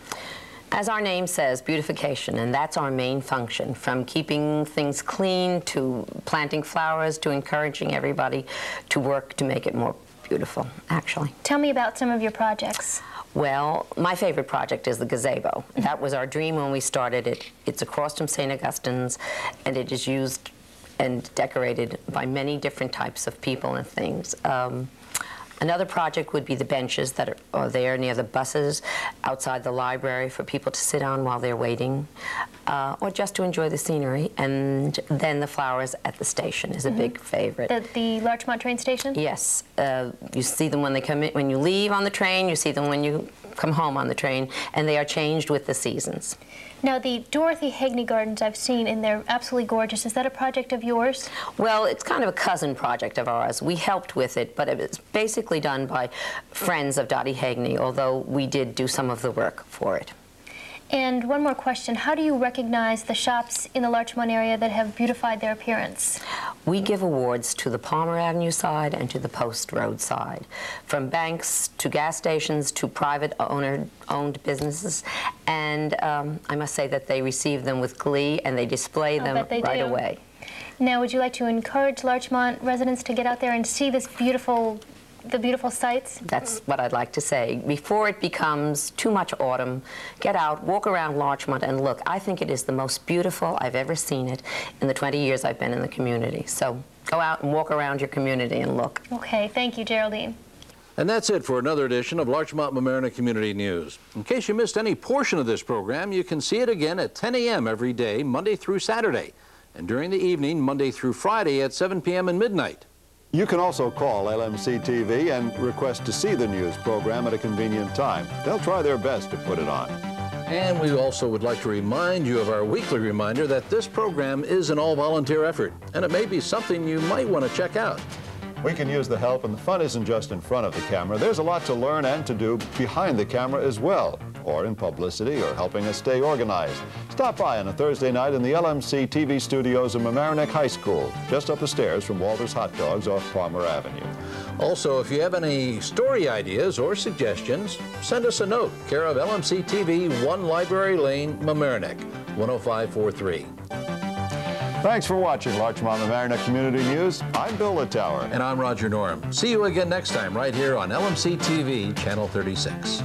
As our name says, beautification, and that's our main function, from keeping things clean to planting flowers to encouraging everybody to work to make it more beautiful, actually. Tell me about some of your projects. Well, my favorite project is the gazebo. That was our dream when we started it. It's across from St. Augustine's, and it is used and decorated by many different types of people and things. Another project would be the benches that are there near the buses outside the library for people to sit on while they're waiting, or just to enjoy the scenery. And then the flowers at the station is a big favorite. The Larchmont train station? Yes. You see them when they come in, when you leave on the train, you see them when you come home on the train, and they are changed with the seasons. Now, the Dorothy Hagney Gardens I've seen, and they're absolutely gorgeous. Is that a project of yours? Well, it's kind of a cousin project of ours. We helped with it, but it was basically done by friends of Dottie Hagney, although we did do some of the work for it. And one more question. How do you recognize the shops in the Larchmont area that have beautified their appearance? We give awards to the Palmer Avenue side and to the Post Road side, from banks to gas stations to private owner-owned businesses. And I must say that they receive them with glee and they display them right away. Now, would you like to encourage Larchmont residents to get out there and see this the beautiful sights? That's what I'd like to say. Before it becomes too much autumn, get out, walk around Larchmont and look. I think it is the most beautiful I've ever seen it in the 20 years I've been in the community. So go out and walk around your community and look. Okay, thank you, Geraldine. And that's it for another edition of Larchmont Mamaroneck Community News. In case you missed any portion of this program, you can see it again at 10 a.m. every day, Monday through Saturday, and during the evening, Monday through Friday at 7 p.m. and midnight. You can also call LMC-TV and request to see the news program at a convenient time. They'll try their best to put it on. And we also would like to remind you of our weekly reminder that this program is an all-volunteer effort, and it may be something you might want to check out. We can use the help, and the fun isn't just in front of the camera. There's a lot to learn and to do behind the camera as well, or in publicity, or helping us stay organized. Stop by on a Thursday night in the LMC-TV studios of Mamaroneck High School, just up the stairs from Walter's Hot Dogs off Palmer Avenue. Also, if you have any story ideas or suggestions, send us a note, care of LMC-TV, 1 Library Lane, Mamaroneck, 10543. Thanks for watching Larchmont Mamaroneck Community News. I'm Bill Littauer. And I'm Roger Norum. See you again next time right here on LMC-TV, Channel 36.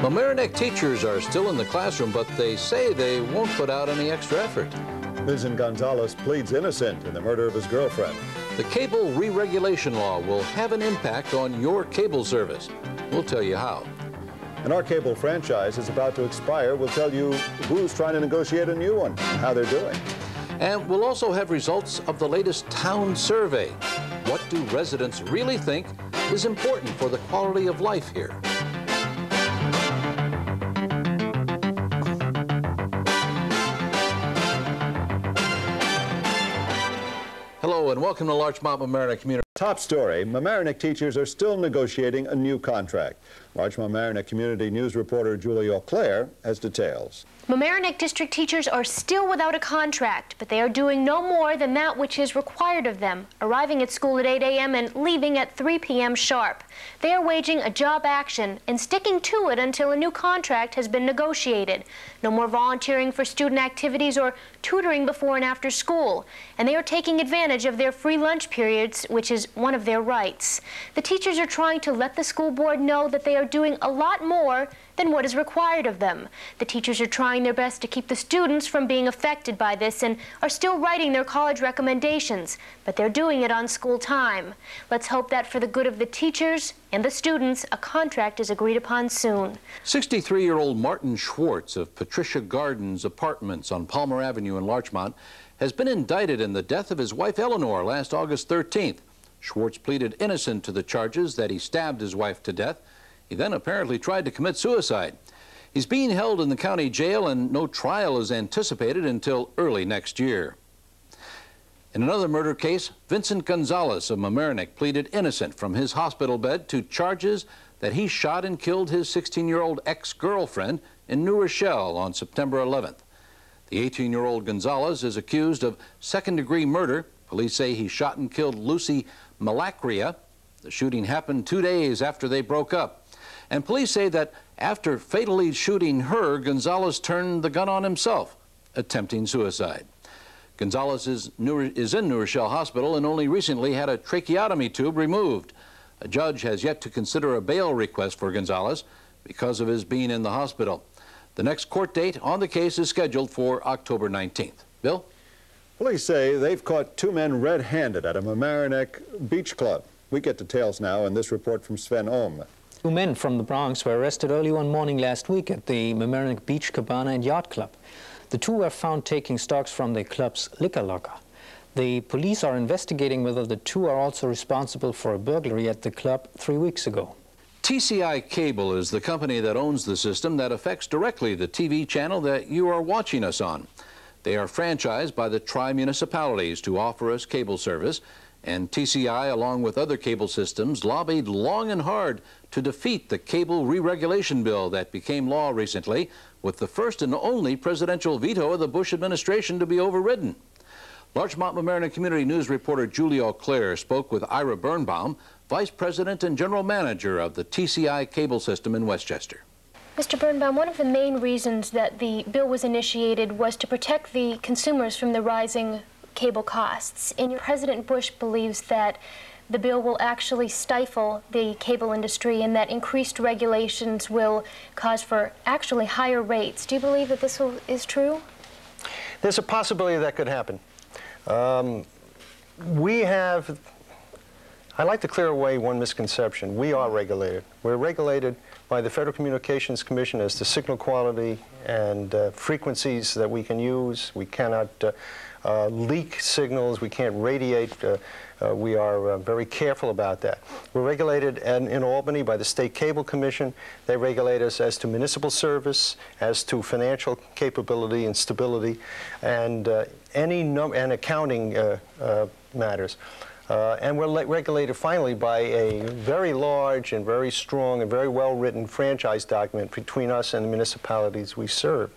Mamaroneck teachers are still in the classroom, but they say they won't put out any extra effort. Vincent Gonzalez pleads innocent in the murder of his girlfriend. The cable re-regulation law will have an impact on your cable service. We'll tell you how. And our cable franchise is about to expire. We'll tell you who's trying to negotiate a new one and how they're doing. And we'll also have results of the latest town survey. What do residents really think is important for the quality of life here? Hello and welcome to Larchmont Mamaroneck Community. Top story, Mamaroneck teachers are still negotiating a new contract. Larchmont Mamaroneck Community News reporter Juli Auclair has details. Mamaroneck district teachers are still without a contract, but they are doing no more than that which is required of them, arriving at school at 8 a.m. and leaving at 3 p.m. sharp. They are waging a job action and sticking to it until a new contract has been negotiated. No more volunteering for student activities or tutoring before and after school, and they are taking advantage of their free lunch periods, which is one of their rights. The teachers are trying to let the school board know that they are doing a lot more than what is required of them. The teachers are trying their best to keep the students from being affected by this and are still writing their college recommendations, but they're doing it on school time. Let's hope that for the good of the teachers and the students, a contract is agreed upon soon. 63-year-old Martin Schwartz of Patricia Gardens Apartments on Palmer Avenue in Larchmont has been indicted in the death of his wife Eleanor last August 13th. Schwartz pleaded innocent to the charges that he stabbed his wife to death. He then apparently tried to commit suicide. He's being held in the county jail and no trial is anticipated until early next year. In another murder case, Vincent Gonzalez of Mamaroneck pleaded innocent from his hospital bed to charges that he shot and killed his 16-year-old ex-girlfriend in New Rochelle on September 11th. The 18-year-old Gonzalez is accused of second-degree murder. Police say he shot and killed Lucy Malacria. The shooting happened 2 days after they broke up. And police say that after fatally shooting her, Gonzalez turned the gun on himself, attempting suicide. Gonzalez is in New Rochelle Hospital and only recently had a tracheotomy tube removed. A judge has yet to consider a bail request for Gonzalez because of his being in the hospital. The next court date on the case is scheduled for October 19th. Bill? Police say they've caught 2 men red-handed at a Mamaroneck beach club. We get details now in this report from Sven Ohm. 2 men from the Bronx were arrested early one morning last week at the Mamaroneck Beach Cabana and Yacht Club. The 2 were found taking stocks from the club's liquor locker. The police are investigating whether the 2 are also responsible for a burglary at the club 3 weeks ago. TCI Cable is the company that owns the system that affects directly the TV channel that you are watching us on. They are franchised by the tri-municipalities to offer us cable service, and TCI, along with other cable systems, lobbied long and hard to defeat the cable re-regulation bill that became law recently, with the first and only presidential veto of the Bush administration to be overridden. Larchmont Mamaroneck Community News reporter Juli Auclair spoke with Ira Birnbaum, Vice President and General Manager of the TCI cable system in Westchester. Mr. Birnbaum, one of the main reasons that the bill was initiated was to protect the consumers from the rising cable costs. And President Bush believes that the bill will actually stifle the cable industry and that increased regulations will cause for actually higher rates. Do you believe that this is true? There's a possibility that could happen. I'd like to clear away one misconception. We are regulated. We're regulated by the Federal Communications Commission as to signal quality and frequencies that we can use. We cannot leak signals. We can't radiate. We are very careful about that. We're regulated in Albany by the State Cable Commission. They regulate us as to municipal service, as to financial capability and stability, and accounting matters. And we're regulated finally by a very large and very strong and very well-written franchise document between us and the municipalities we serve.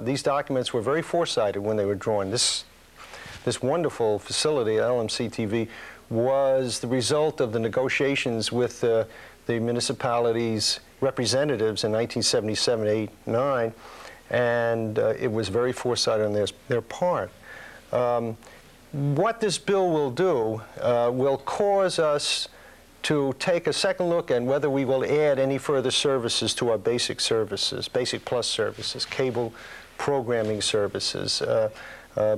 These documents were very foresighted when they were drawn. This wonderful facility, LMC-TV, was the result of the negotiations with the municipalities' representatives in 1977, 8, 9, and it was very foresighted on their part. What this bill will do will cause us to take a second look at whether we will add any further services to our basic services, basic plus services, cable programming services,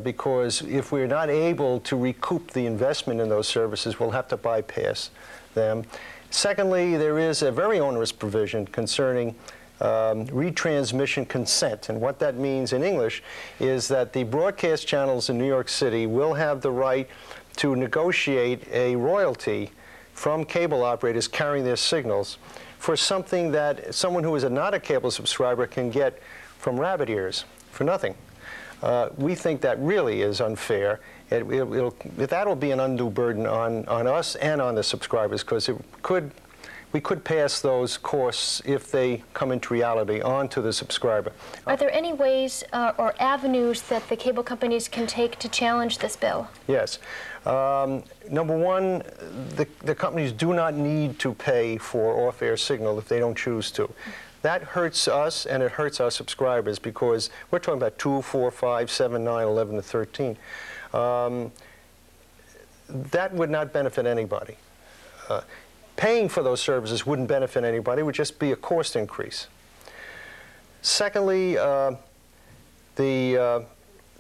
because if we're not able to recoup the investment in those services, we'll have to bypass them. Secondly, there is a very onerous provision concerning retransmission consent, and what that means in English is that the broadcast channels in New York City will have the right to negotiate a royalty from cable operators carrying their signals for something that someone who is not a cable subscriber can get from rabbit ears for nothing. We think that really is unfair. That'll be an undue burden on us and on the subscribers, because we could pass those costs, if they come into reality, on to the subscriber. Are there any ways or avenues that the cable companies can take to challenge this bill? Yes. Number one, the companies do not need to pay for off-air signal if they don't choose to. That hurts us, and it hurts our subscribers, because we're talking about 2, 4, 5, 7, 9, 11, and 13. That would not benefit anybody. Paying for those services wouldn't benefit anybody. It would just be a cost increase. Secondly, there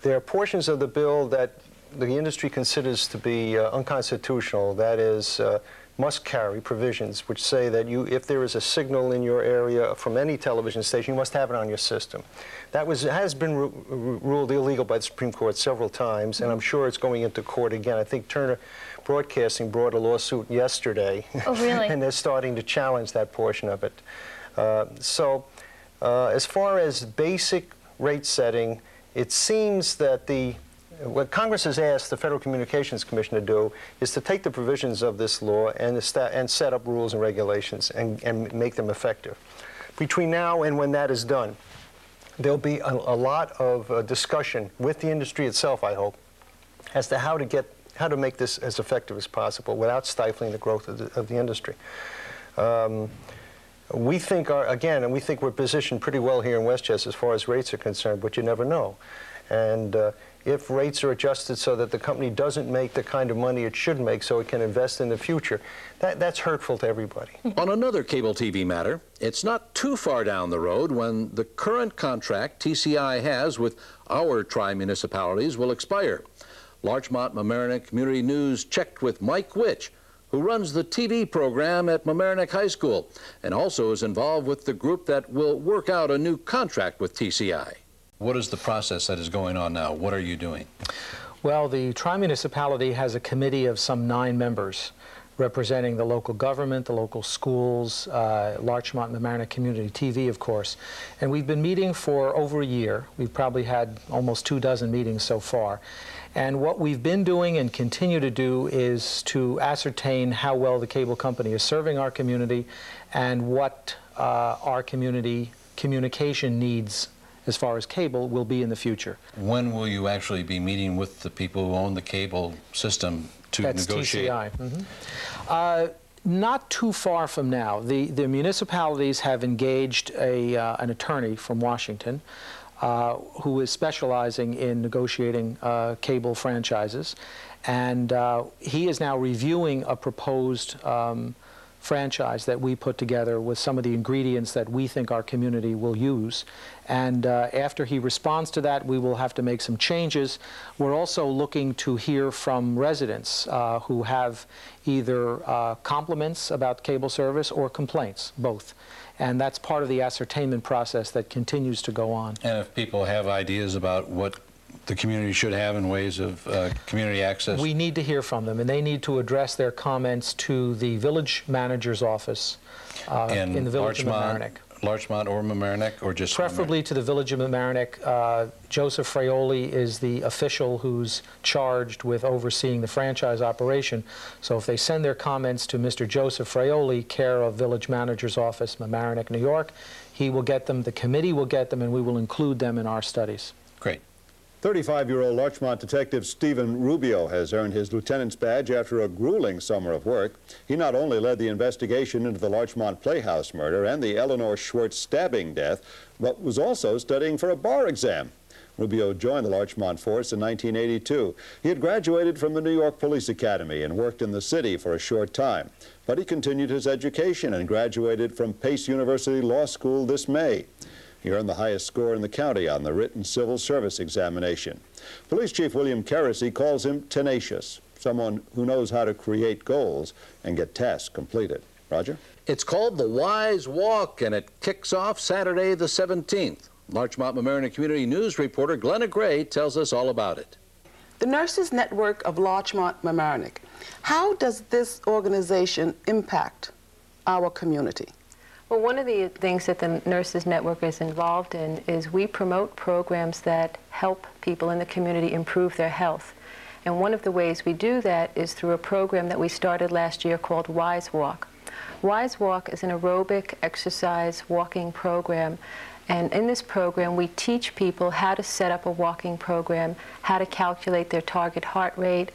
are portions of the bill that the industry considers to be unconstitutional. That is, must-carry provisions, which say that if there is a signal in your area from any television station, you must have it on your system. That has been ruled illegal by the Supreme Court several times, and I'm sure it's going into court again. I think Turner Broadcasting brought a lawsuit yesterday. Oh, really? And they're starting to challenge that portion of it. As far as basic rate setting, it seems that what Congress has asked the Federal Communications Commission to do is to take the provisions of this law and set up rules and regulations and make them effective. Between now and when that is done, there'll be a lot of discussion with the industry itself, I hope, as to how to make this as effective as possible without stifling the growth of the industry. We think, we think we're positioned pretty well here in Westchester as far as rates are concerned, but you never know. And if rates are adjusted so that the company doesn't make the kind of money it should make so it can invest in the future, that's hurtful to everybody. On another cable TV matter, it's not too far down the road when the current contract TCI has with our tri-municipalities will expire. Larchmont Mamaroneck Community News checked with Mike Witch, who runs the TV program at Mamaroneck High School and also is involved with the group that will work out a new contract with TCI. What is the process that is going on now? What are you doing? Well, the tri-municipality has a committee of some 9 members representing the local government, the local schools, Larchmont and Mamaroneck Community TV, of course. And we've been meeting for over a year. We've probably had almost 24 meetings so far. And what we've been doing and continue to do is to ascertain how well the cable company is serving our community and what our community communication needs as far as cable will be in the future. When will you actually be meeting with the people who own the cable system to negotiate? That's TCI. Not too far from now. The municipalities have engaged an attorney from Washington who is specializing in negotiating cable franchises, and he is now reviewing a proposed franchise that we put together with some of the ingredients that we think our community will use. And after he responds to that, we will have to make some changes. We're also looking to hear from residents who have either compliments about cable service or complaints, both. And that's part of the ascertainment process that continues to go on. And if people have ideas about what the community should have in ways of community access? We need to hear from them, and they need to address their comments to the village manager's office in the village of Mamaroneck. Larchmont or Mamaroneck, or just preferably to the village of Mamaroneck. Joseph Fraioli is the official who's charged with overseeing the franchise operation. So if they send their comments to Mr. Joseph Fraioli, care of Village Manager's Office, Mamaroneck, New York, he will get them, the committee will get them, and we will include them in our studies. Great. 35-year-old Larchmont detective Stephen Rubio has earned his lieutenant's badge after a grueling summer of work. He not only led the investigation into the Larchmont Playhouse murder and the Eleanor Schwartz stabbing death, but was also studying for a bar exam. Rubio joined the Larchmont force in 1982. He had graduated from the New York Police Academy and worked in the city for a short time. But he continued his education and graduated from Pace University Law School this May. He earned the highest score in the county on the written civil service examination. Police Chief William Keresy calls him tenacious, someone who knows how to create goals and get tasks completed. Roger? It's called the Wise Walk, and it kicks off Saturday the 17th. Larchmont Mamaroneck Community News reporter Glenna Gray tells us all about it. The Nurses Network of Larchmont Mamaroneck. How does this organization impact our community? Well, one of the things that the Nurses Network is involved in is we promote programs that help people in the community improve their health. And one of the ways we do that is through a program that we started last year called Wise Walk. Wise Walk is an aerobic exercise walking program. And in this program, we teach people how to set up a walking program, how to calculate their target heart rate.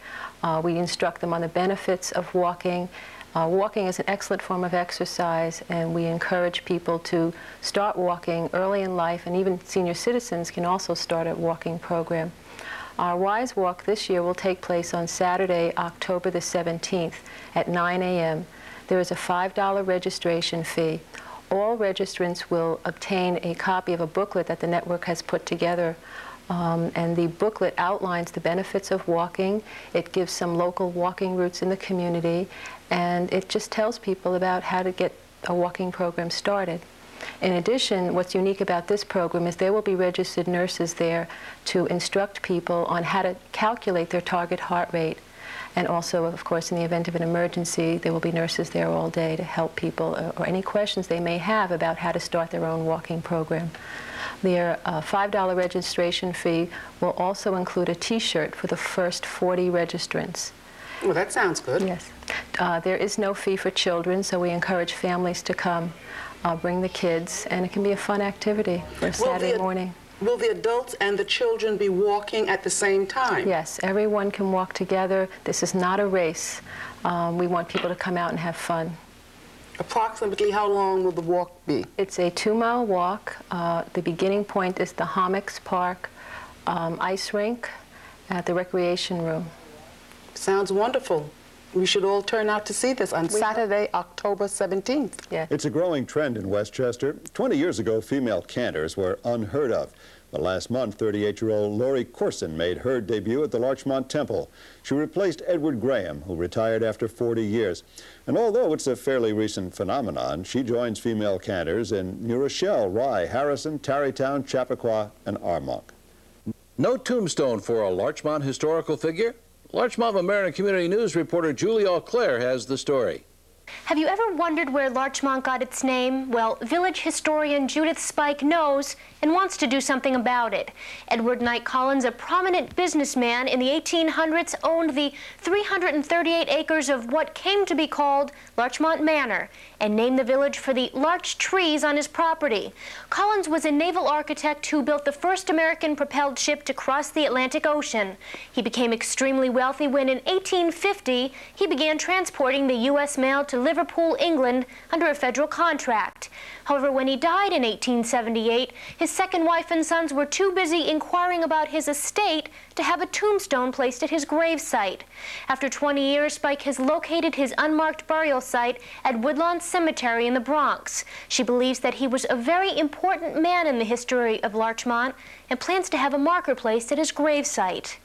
We instruct them on the benefits of walking. Walking is an excellent form of exercise, and we encourage people to start walking early in life, and even senior citizens can also start a walking program. Our Wise Walk this year will take place on Saturday, October the 17th at 9 a.m. There is a $5 registration fee. All registrants will obtain a copy of a booklet that the network has put together. And the booklet outlines the benefits of walking. It gives some local walking routes in the community, and it just tells people about how to get a walking program started. In addition, what's unique about this program is there will be registered nurses there to instruct people on how to calculate their target heart rate. And also, of course, in the event of an emergency, there will be nurses there all day to help people or any questions they may have about how to start their own walking program. Their $5 registration fee will also include a T-shirt for the first 40 registrants. Well, that sounds good. Yes. There is no fee for children, so we encourage families to come, bring the kids, and it can be a fun activity for a Saturday morning. Will the adults and the children be walking at the same time? Yes, everyone can walk together. This is not a race. We want people to come out and have fun. Approximately how long will the walk be? It's a 2-mile walk. The beginning point is the Hommocks Park ice rink at the recreation room. Sounds wonderful. We should all turn out to see this on Saturday, October 17th. Yeah. It's a growing trend in Westchester. 20 years ago, female cantors were unheard of. But last month, 38-year-old Lori Corson made her debut at the Larchmont Temple. She replaced Edward Graham, who retired after 40 years. And although it's a fairly recent phenomenon, she joins female cantors in New Rochelle, Rye, Harrison, Tarrytown, Chappaqua, and Armonk. No tombstone for a Larchmont historical figure? Larchmont Mamaroneck Community News reporter Juli Auclair has the story. Have you ever wondered where Larchmont got its name? Well, village historian Judith Spike knows and wants to do something about it. Edward Knight Collins, a prominent businessman in the 1800s, owned the 338 acres of what came to be called Larchmont Manor and named the village for the larch trees on his property. Collins was a naval architect who built the first American propelled ship to cross the Atlantic Ocean. He became extremely wealthy when in 1850 he began transporting the U.S. mail to Liverpool, England under a federal contract. However, when he died in 1878, his second wife and sons were too busy inquiring about his estate to have a tombstone placed at his gravesite. After 20 years, Spike has located his unmarked burial site at Woodlawn Cemetery in the Bronx. She believes that he was a very important man in the history of Larchmont and plans to have a marker placed at his gravesite.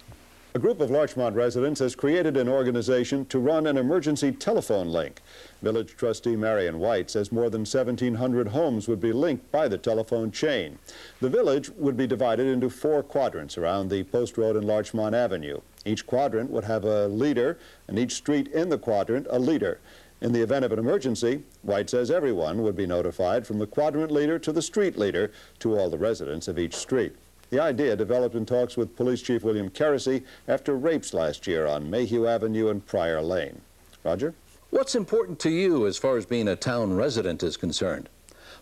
A group of Larchmont residents has created an organization to run an emergency telephone link. Village trustee Marion White says more than 1,700 homes would be linked by the telephone chain. The village would be divided into 4 quadrants around the Post Road and Larchmont Avenue. Each quadrant would have a leader, and each street in the quadrant a leader. In the event of an emergency, White says everyone would be notified, from the quadrant leader to the street leader, to all the residents of each street. The idea developed in talks with Police Chief William Keresy after rapes last year on Mayhew Avenue and Pryor Lane. Roger? What's important to you as far as being a town resident is concerned?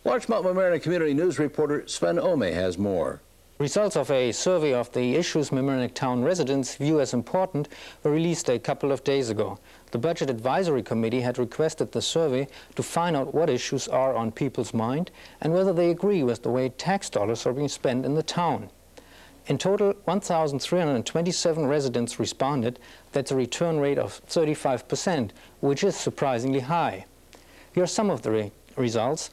Larchmont Mamaroneck Community News reporter Sven Ome has more. Results of a survey of the issues Mamaroneck town residents view as important were released a couple of days ago. The Budget Advisory Committee had requested the survey to find out what issues are on people's mind and whether they agree with the way tax dollars are being spent in the town. In total, 1,327 residents responded. That's a return rate of 35%, which is surprisingly high. Here are some of the results.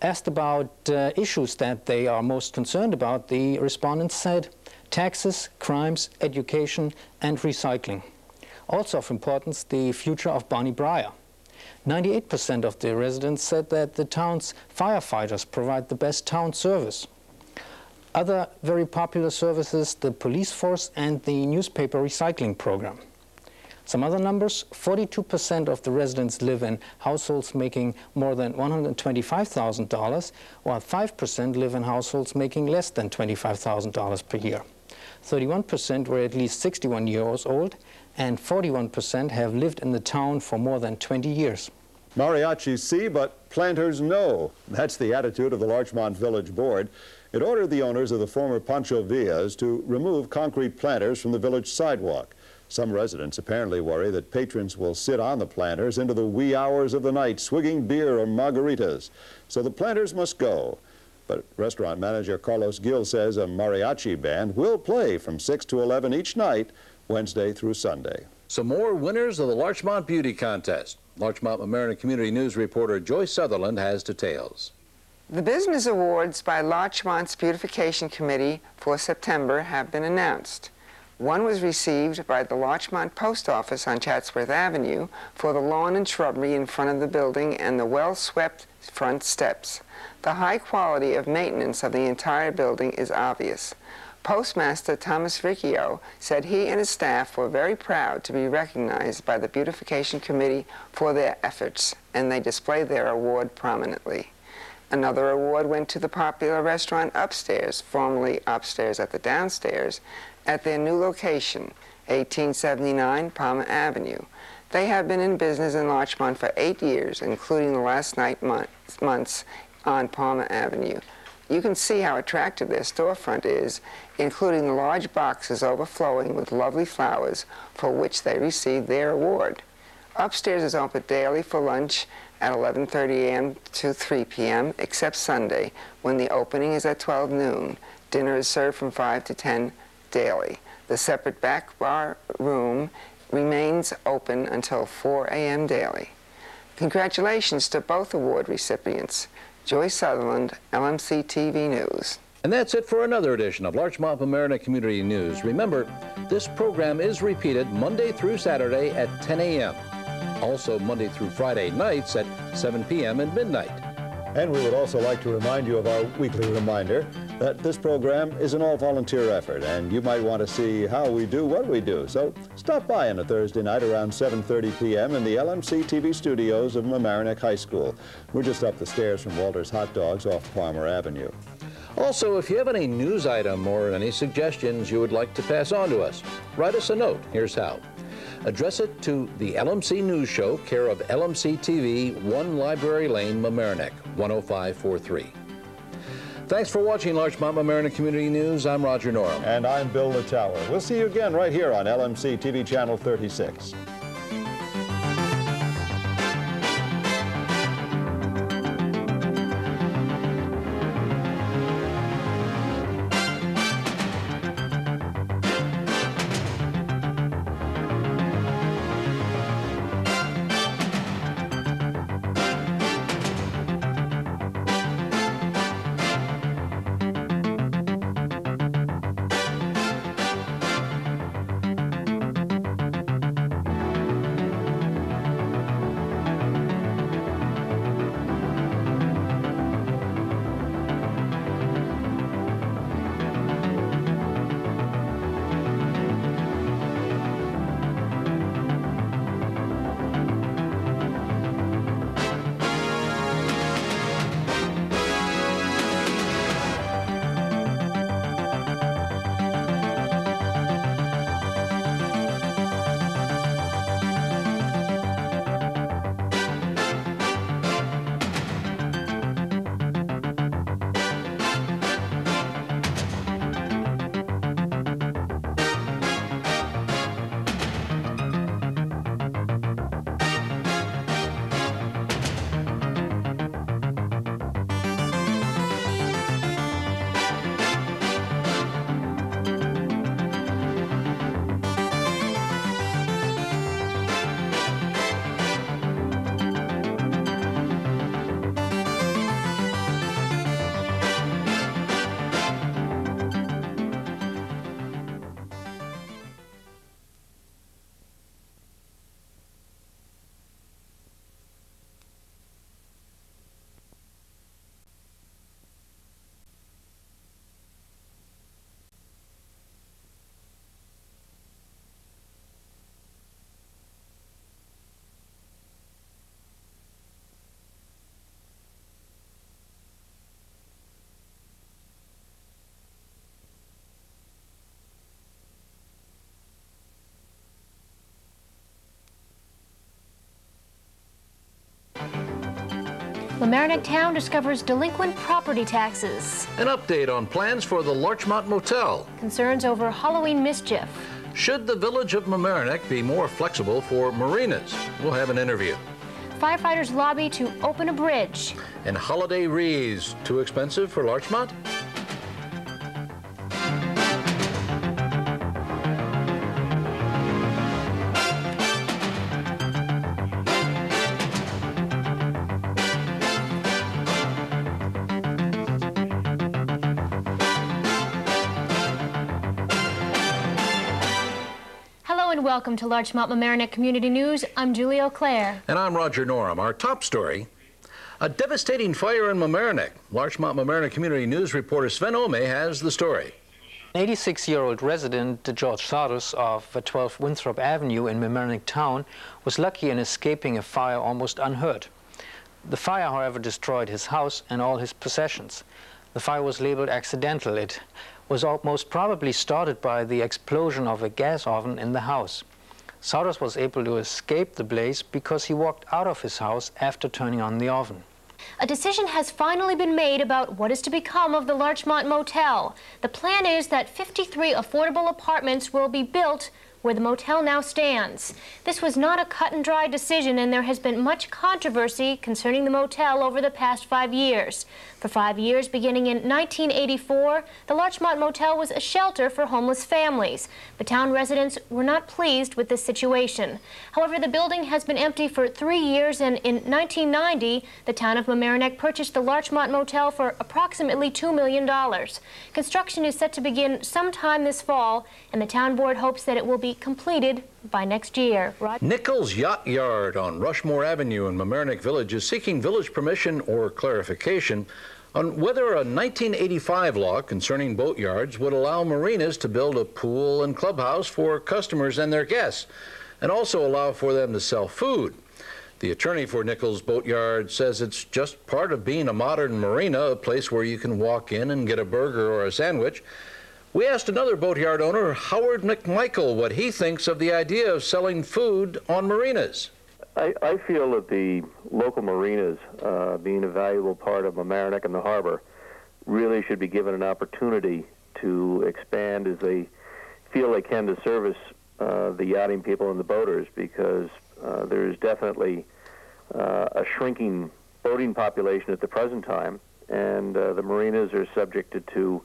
Asked about issues that they are most concerned about, the respondents said taxes, crimes, education, and recycling. Also of importance, the future of Bonnie Briar. 98% of the residents said that the town's firefighters provide the best town service. Other very popular services, the police force and the newspaper recycling program. Some other numbers, 42% of the residents live in households making more than $125,000, while 5% live in households making less than $25,000 per year. 31% were at least 61 years old, and 41% have lived in the town for more than 20 years. Mariachis see, but planters no. That's the attitude of the Larchmont Village Board. It ordered the owners of the former Pancho Villas to remove concrete planters from the village sidewalk. Some residents apparently worry that patrons will sit on the planters into the wee hours of the night, swigging beer or margaritas. So the planters must go. But restaurant manager Carlos Gil says a mariachi band will play from 6 to 11 each night, Wednesday through Sunday. Some more winners of the Larchmont Beauty Contest. Larchmont Mamaroneck Community News reporter Joyce Sutherland has details. The business awards by Larchmont's Beautification Committee for September have been announced. One was received by the Larchmont Post Office on Chatsworth Avenue for the lawn and shrubbery in front of the building and the well-swept front steps. The high quality of maintenance of the entire building is obvious. Postmaster Thomas Riccio said he and his staff were very proud to be recognized by the Beautification Committee for their efforts, and they displayed their award prominently. Another award went to the popular restaurant Upstairs, formerly Upstairs at the Downstairs, at their new location, 1879 Palmer Avenue. They have been in business in Larchmont for 8 years, including the last 9 months on Palmer Avenue. You can see how attractive their storefront is, including the large boxes overflowing with lovely flowers for which they received their award. Upstairs is open daily for lunch at 11:30 a.m. to 3 p.m., except Sunday, when the opening is at 12 noon. Dinner is served from 5 to 10 daily. The separate back bar room remains open until 4 a.m. daily. Congratulations to both award recipients. Joyce Sutherland, LMC-TV News. And that's it for another edition of Larchmont Mamaroneck Community News. Remember, this program is repeated Monday through Saturday at 10 a.m. Also Monday through Friday nights at 7 p.m. and midnight. And we would also like to remind you of our weekly reminder that this program is an all-volunteer effort, and you might want to see how we do what we do. So stop by on a Thursday night around 7:30 p.m. in the LMC-TV studios of Mamaroneck High School. We're just up the stairs from Walter's Hot Dogs off Palmer Avenue. Also, if you have any news item or any suggestions you would like to pass on to us, write us a note. Here's how. Address it to the LMC News Show, care of LMC-TV, 1 Library Lane, Mamaroneck, 10543. Thanks for watching Larchmont Mamaroneck Community News. I'm Roger Norum. And I'm Bill Littauer. We'll see you again right here on LMC-TV Channel 36. Mamaroneck Town discovers delinquent property taxes. An update on plans for the Larchmont Motel. Concerns over Halloween mischief. Should the village of Mamaroneck be more flexible for marinas? We'll have an interview. Firefighters lobby to open a bridge. And holiday wreaths too expensive for Larchmont? Welcome to Larchmont Mamaroneck Community News. I'm Juli Auclair. And I'm Roger Norum. Our top story, a devastating fire in Mamaroneck. Larchmont Mamaroneck Community News reporter Sven Ome has the story. An 86-year-old resident, George Sardos of 12 Winthrop Avenue in Mamaroneck Town, was lucky in escaping a fire almost unhurt. The fire, however, destroyed his house and all his possessions. The fire was labeled accidental. It was most probably started by the explosion of a gas oven in the house. Sardos was able to escape the blaze because he walked out of his house after turning on the oven. A decision has finally been made about what is to become of the Larchmont Motel. The plan is that 53 affordable apartments will be built where the motel now stands. This was not a cut-and-dry decision, and there has been much controversy concerning the motel over the past 5 years. For 5 years, beginning in 1984, the Larchmont Motel was a shelter for homeless families, but town residents were not pleased with this situation. However, the building has been empty for 3 years, and in 1990, the town of Mamaroneck purchased the Larchmont Motel for approximately $2 million. Construction is set to begin sometime this fall, and the town board hopes that it will be completed by next year. Nichols Yacht Yard on Rushmore Avenue in Mamaroneck Village is seeking village permission or clarification on whether a 1985 law concerning boat yards would allow marinas to build a pool and clubhouse for customers and their guests, and also allow for them to sell food. The attorney for Nichols Boat Yard says it's just part of being a modern marina, a place where you can walk in and get a burger or a sandwich. We asked another boatyard owner, Howard McMichael, what he thinks of the idea of selling food on marinas. I feel that the local marinas, being a valuable part of Mamaroneck and the harbor, really should be given an opportunity to expand as they feel they can to service the yachting people and the boaters, because there is definitely a shrinking boating population at the present time, and the marinas are subjected to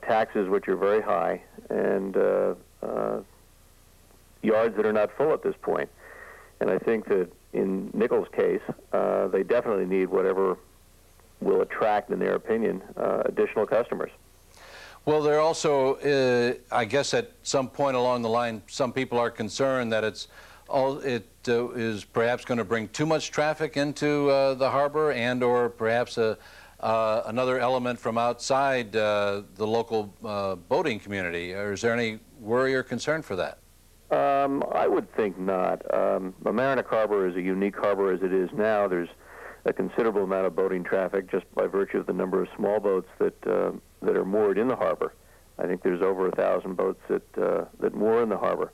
taxes which are very high, and yards that are not full at this point. And I think that in Nichols' case, they definitely need whatever will attract, in their opinion, additional customers. Well, there also, I guess at some point along the line, some people are concerned that it is perhaps going to bring too much traffic into the harbor, and or perhaps another element from outside the local boating community. Is there any worry or concern for that? I would think not. Mamaroneck Harbor is a unique harbor as it is now. There's a considerable amount of boating traffic just by virtue of the number of small boats that are moored in the harbor. I think there's over 1,000 boats that moor in the harbor.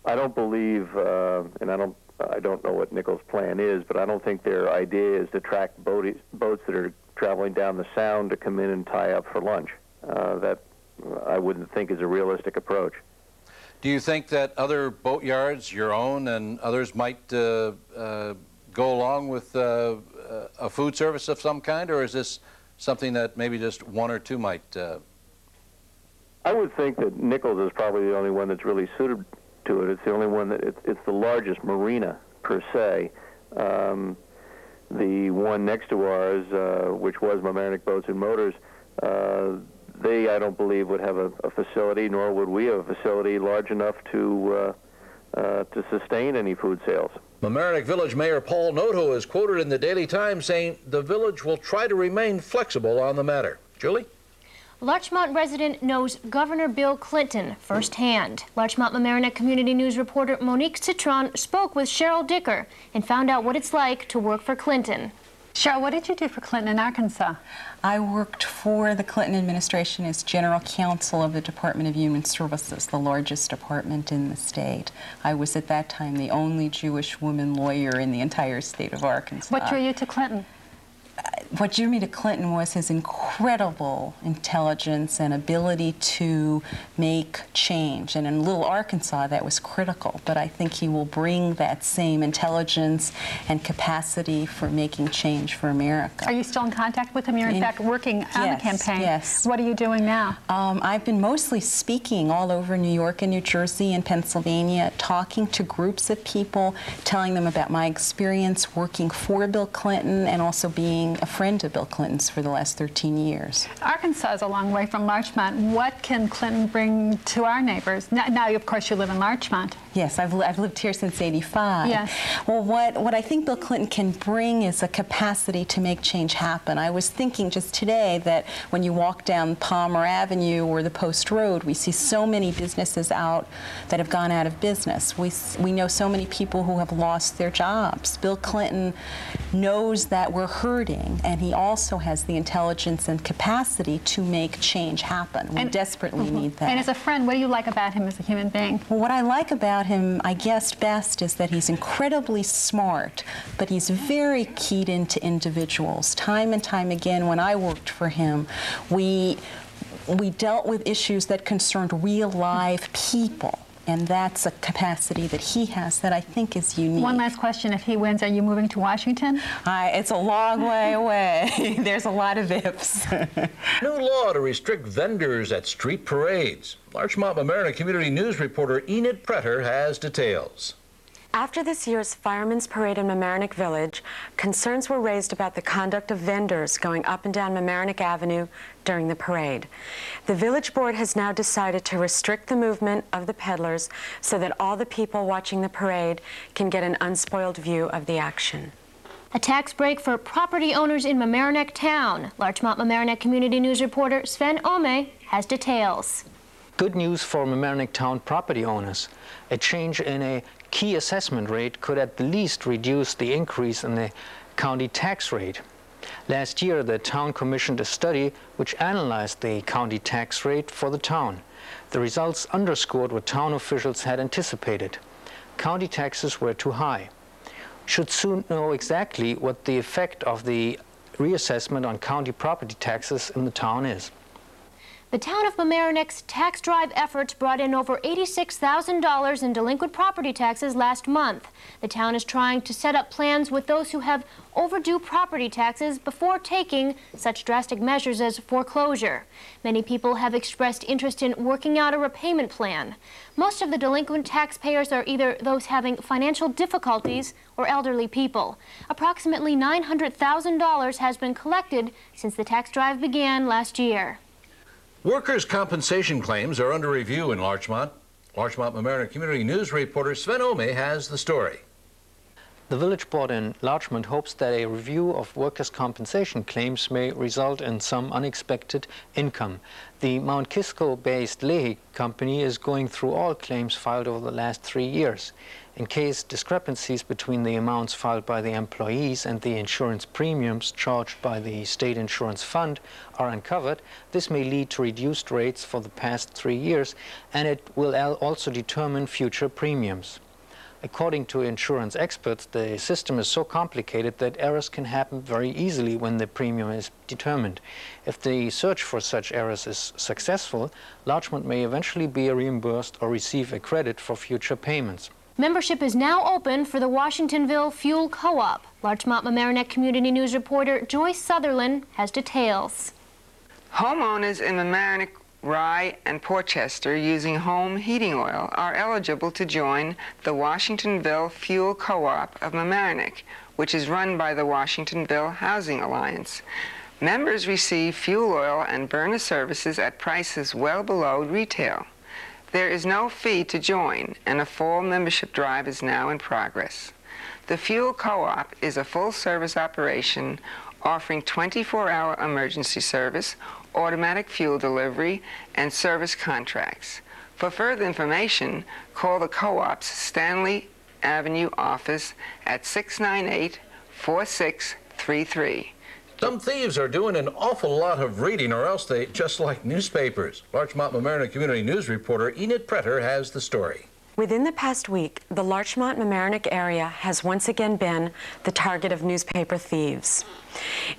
I don't believe, and I don't know what Nichols' plan is, but I don't think their idea is to attract boats that are traveling down the Sound to come in and tie up for lunch. That I wouldn't think is a realistic approach. Do you think that other boat yards, your own and others, might go along with a food service of some kind, or is this something that maybe just one or two might? I would think that Nichols is probably the only one that's really suited to it. It's the only one that it's the largest marina per se. The one next to ours, which was Mamaroneck Boats and Motors, they, I don't believe, would have a facility, nor would we have a facility large enough to sustain any food sales. Mamaroneck Village Mayor Paul Noto is quoted in the Daily Times saying the village will try to remain flexible on the matter. Julie? Larchmont resident knows Governor Bill Clinton firsthand. Larchmont Mamaroneck Community News reporter Monique Citron spoke with Cheryl Dicker and found out what it's like to work for Clinton. Cheryl, what did you do for Clinton in Arkansas? I worked for the Clinton administration as general counsel of the Department of Human Services, the largest department in the state. I was at that time the only Jewish woman lawyer in the entire state of Arkansas. What drew you to Clinton? what drew me to Clinton was his incredible intelligence and ability to make change. And in Little Arkansas, that was critical. But I think he will bring that same intelligence and capacity for making change for America. Are you still in contact with him? You're in fact working on the campaign. Yes. What are you doing now? I've been mostly speaking all over New York and New Jersey and Pennsylvania, talking to groups of people, telling them about my experience working for Bill Clinton and also being a friend of Bill Clinton's for the last 13 years. Arkansas is a long way from Larchmont. What can Clinton bring to our neighbors? Now of course, you live in Larchmont. Yes, I've lived here since '85. Yes. Well, what I think Bill Clinton can bring is a capacity to make change happen. I was thinking just today that when you walk down Palmer Avenue or the Post Road, we see so many businesses out that have gone out of business. We know so many people who have lost their jobs. Bill Clinton knows that we're hurting, and he also has the intelligence and capacity to make change happen. We desperately need that. And as a friend, what do you like about him as a human being? Well, what I like about him, I guess best, is that he's incredibly smart, but he's very keyed into individuals. Time and time again, when I worked for him, we dealt with issues that concerned real live people. And that's a capacity that he has that I think is unique. One last question. If he wins, are you moving to Washington? It's a long way away. There's a lot of ifs. New law to restrict vendors at street parades. Larchmont Mamaroneck Community News reporter Enid Pretter has details. After this year's Firemen's Parade in Mamaroneck Village, concerns were raised about the conduct of vendors going up and down Mamaroneck Avenue during the parade. The village board has now decided to restrict the movement of the peddlers so that all the people watching the parade can get an unspoiled view of the action. A tax break for property owners in Mamaroneck Town. Larchmont Mamaroneck Community News reporter Sven Ome has details. Good news for Mamaroneck Town property owners. A change in a key assessment rate could at the least reduce the increase in the county tax rate. Last year, the town commissioned a study which analyzed the county tax rate for the town. The results underscored what town officials had anticipated. County taxes were too high. Should soon know exactly what the effect of the reassessment on county property taxes in the town is. The town of Mamaroneck's tax drive efforts brought in over $86,000 in delinquent property taxes last month. The town is trying to set up plans with those who have overdue property taxes before taking such drastic measures as foreclosure. Many people have expressed interest in working out a repayment plan. Most of the delinquent taxpayers are either those having financial difficulties or elderly people. Approximately $900,000 has been collected since the tax drive began last year. Workers' compensation claims are under review in Larchmont. Larchmont Mamaroneck Community News reporter Sven Ome has the story. The village board in Larchmont hopes that a review of workers' compensation claims may result in some unexpected income. The Mount Kisco-based Leahy company is going through all claims filed over the last 3 years. In case discrepancies between the amounts filed by the employees and the insurance premiums charged by the State Insurance Fund are uncovered, this may lead to reduced rates for the past 3 years, and it will also determine future premiums. According to insurance experts, the system is so complicated that errors can happen very easily when the premium is determined. If the search for such errors is successful, Larchmont may eventually be reimbursed or receive a credit for future payments. Membership is now open for the Washingtonville Fuel Co-op. Larchmont Mamaroneck Community News reporter Joyce Sutherland has details. Homeowners in Mamaroneck, Rye, and Portchester using home heating oil are eligible to join the Washingtonville Fuel Co-op of Mamaroneck, which is run by the Washingtonville Housing Alliance. Members receive fuel oil and burner services at prices well below retail. There is no fee to join, and a fall membership drive is now in progress. The Fuel Co-op is a full-service operation offering 24-hour emergency service, automatic fuel delivery, and service contracts. For further information, call the Co-op's Stanley Avenue office at 698-4633. Some thieves are doing an awful lot of reading, or else they just like newspapers. Larchmont Mamaroneck Community News reporter Enid Pretter has the story. Within the past week, the Larchmont-Mamaroneck area has once again been the target of newspaper thieves.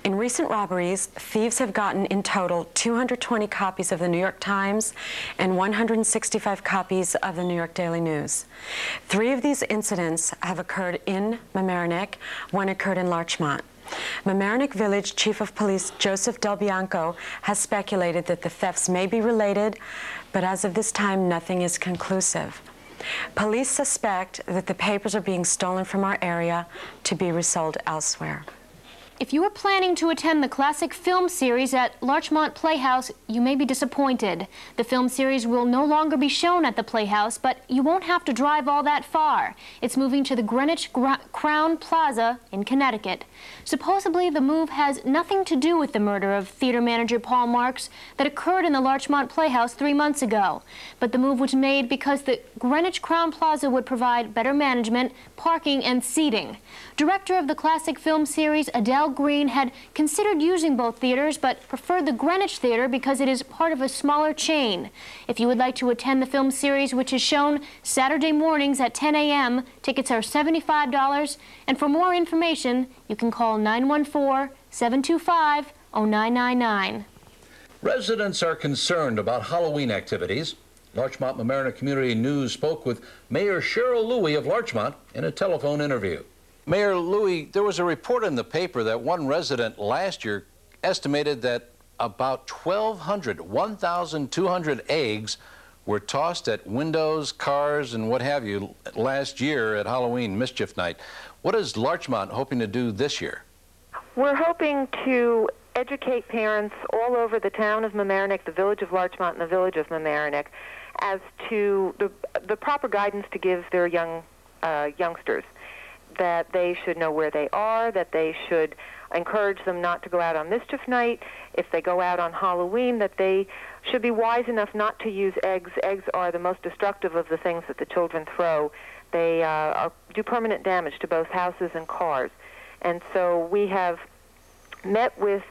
In recent robberies, thieves have gotten in total 220 copies of the New York Times and 165 copies of the New York Daily News. 3 of these incidents have occurred in Mamaroneck, 1 occurred in Larchmont. Mamaroneck Village Chief of Police Joseph Del Bianco has speculated that the thefts may be related, but as of this time, nothing is conclusive. Police suspect that the papers are being stolen from our area to be resold elsewhere. If you are planning to attend the classic film series at Larchmont Playhouse, you may be disappointed. The film series will no longer be shown at the Playhouse, but you won't have to drive all that far. It's moving to the Greenwich Crown Plaza in Connecticut. Supposedly, the move has nothing to do with the murder of theater manager Paul Marks that occurred in the Larchmont Playhouse 3 months ago. But the move was made because the Greenwich Crown Plaza would provide better management, parking, and seating. Director of the classic film series, Adele Green, had considered using both theaters, but preferred the Greenwich Theater because it is part of a smaller chain. If you would like to attend the film series, which is shown Saturday mornings at 10 a.m., tickets are $75, and for more information, you can call 914-725-0999. Residents are concerned about Halloween activities. Larchmont Mamaroneck Community News spoke with Mayor Cheryl Louie of Larchmont in a telephone interview. Mayor Louie, there was a report in the paper that one resident last year estimated that about 1,200 eggs were tossed at windows, cars, and what have you last year at Halloween mischief night. What is Larchmont hoping to do this year? We're hoping to educate parents all over the town of Mamaroneck, the village of Larchmont, and the village of Mamaroneck as to the proper guidance to give their youngsters. That they should know where they are, that they should encourage them not to go out on mischief night. If they go out on Halloween, that they should be wise enough not to use eggs. Eggs are the most destructive of the things that the children throw. They do permanent damage to both houses and cars. And so we have met with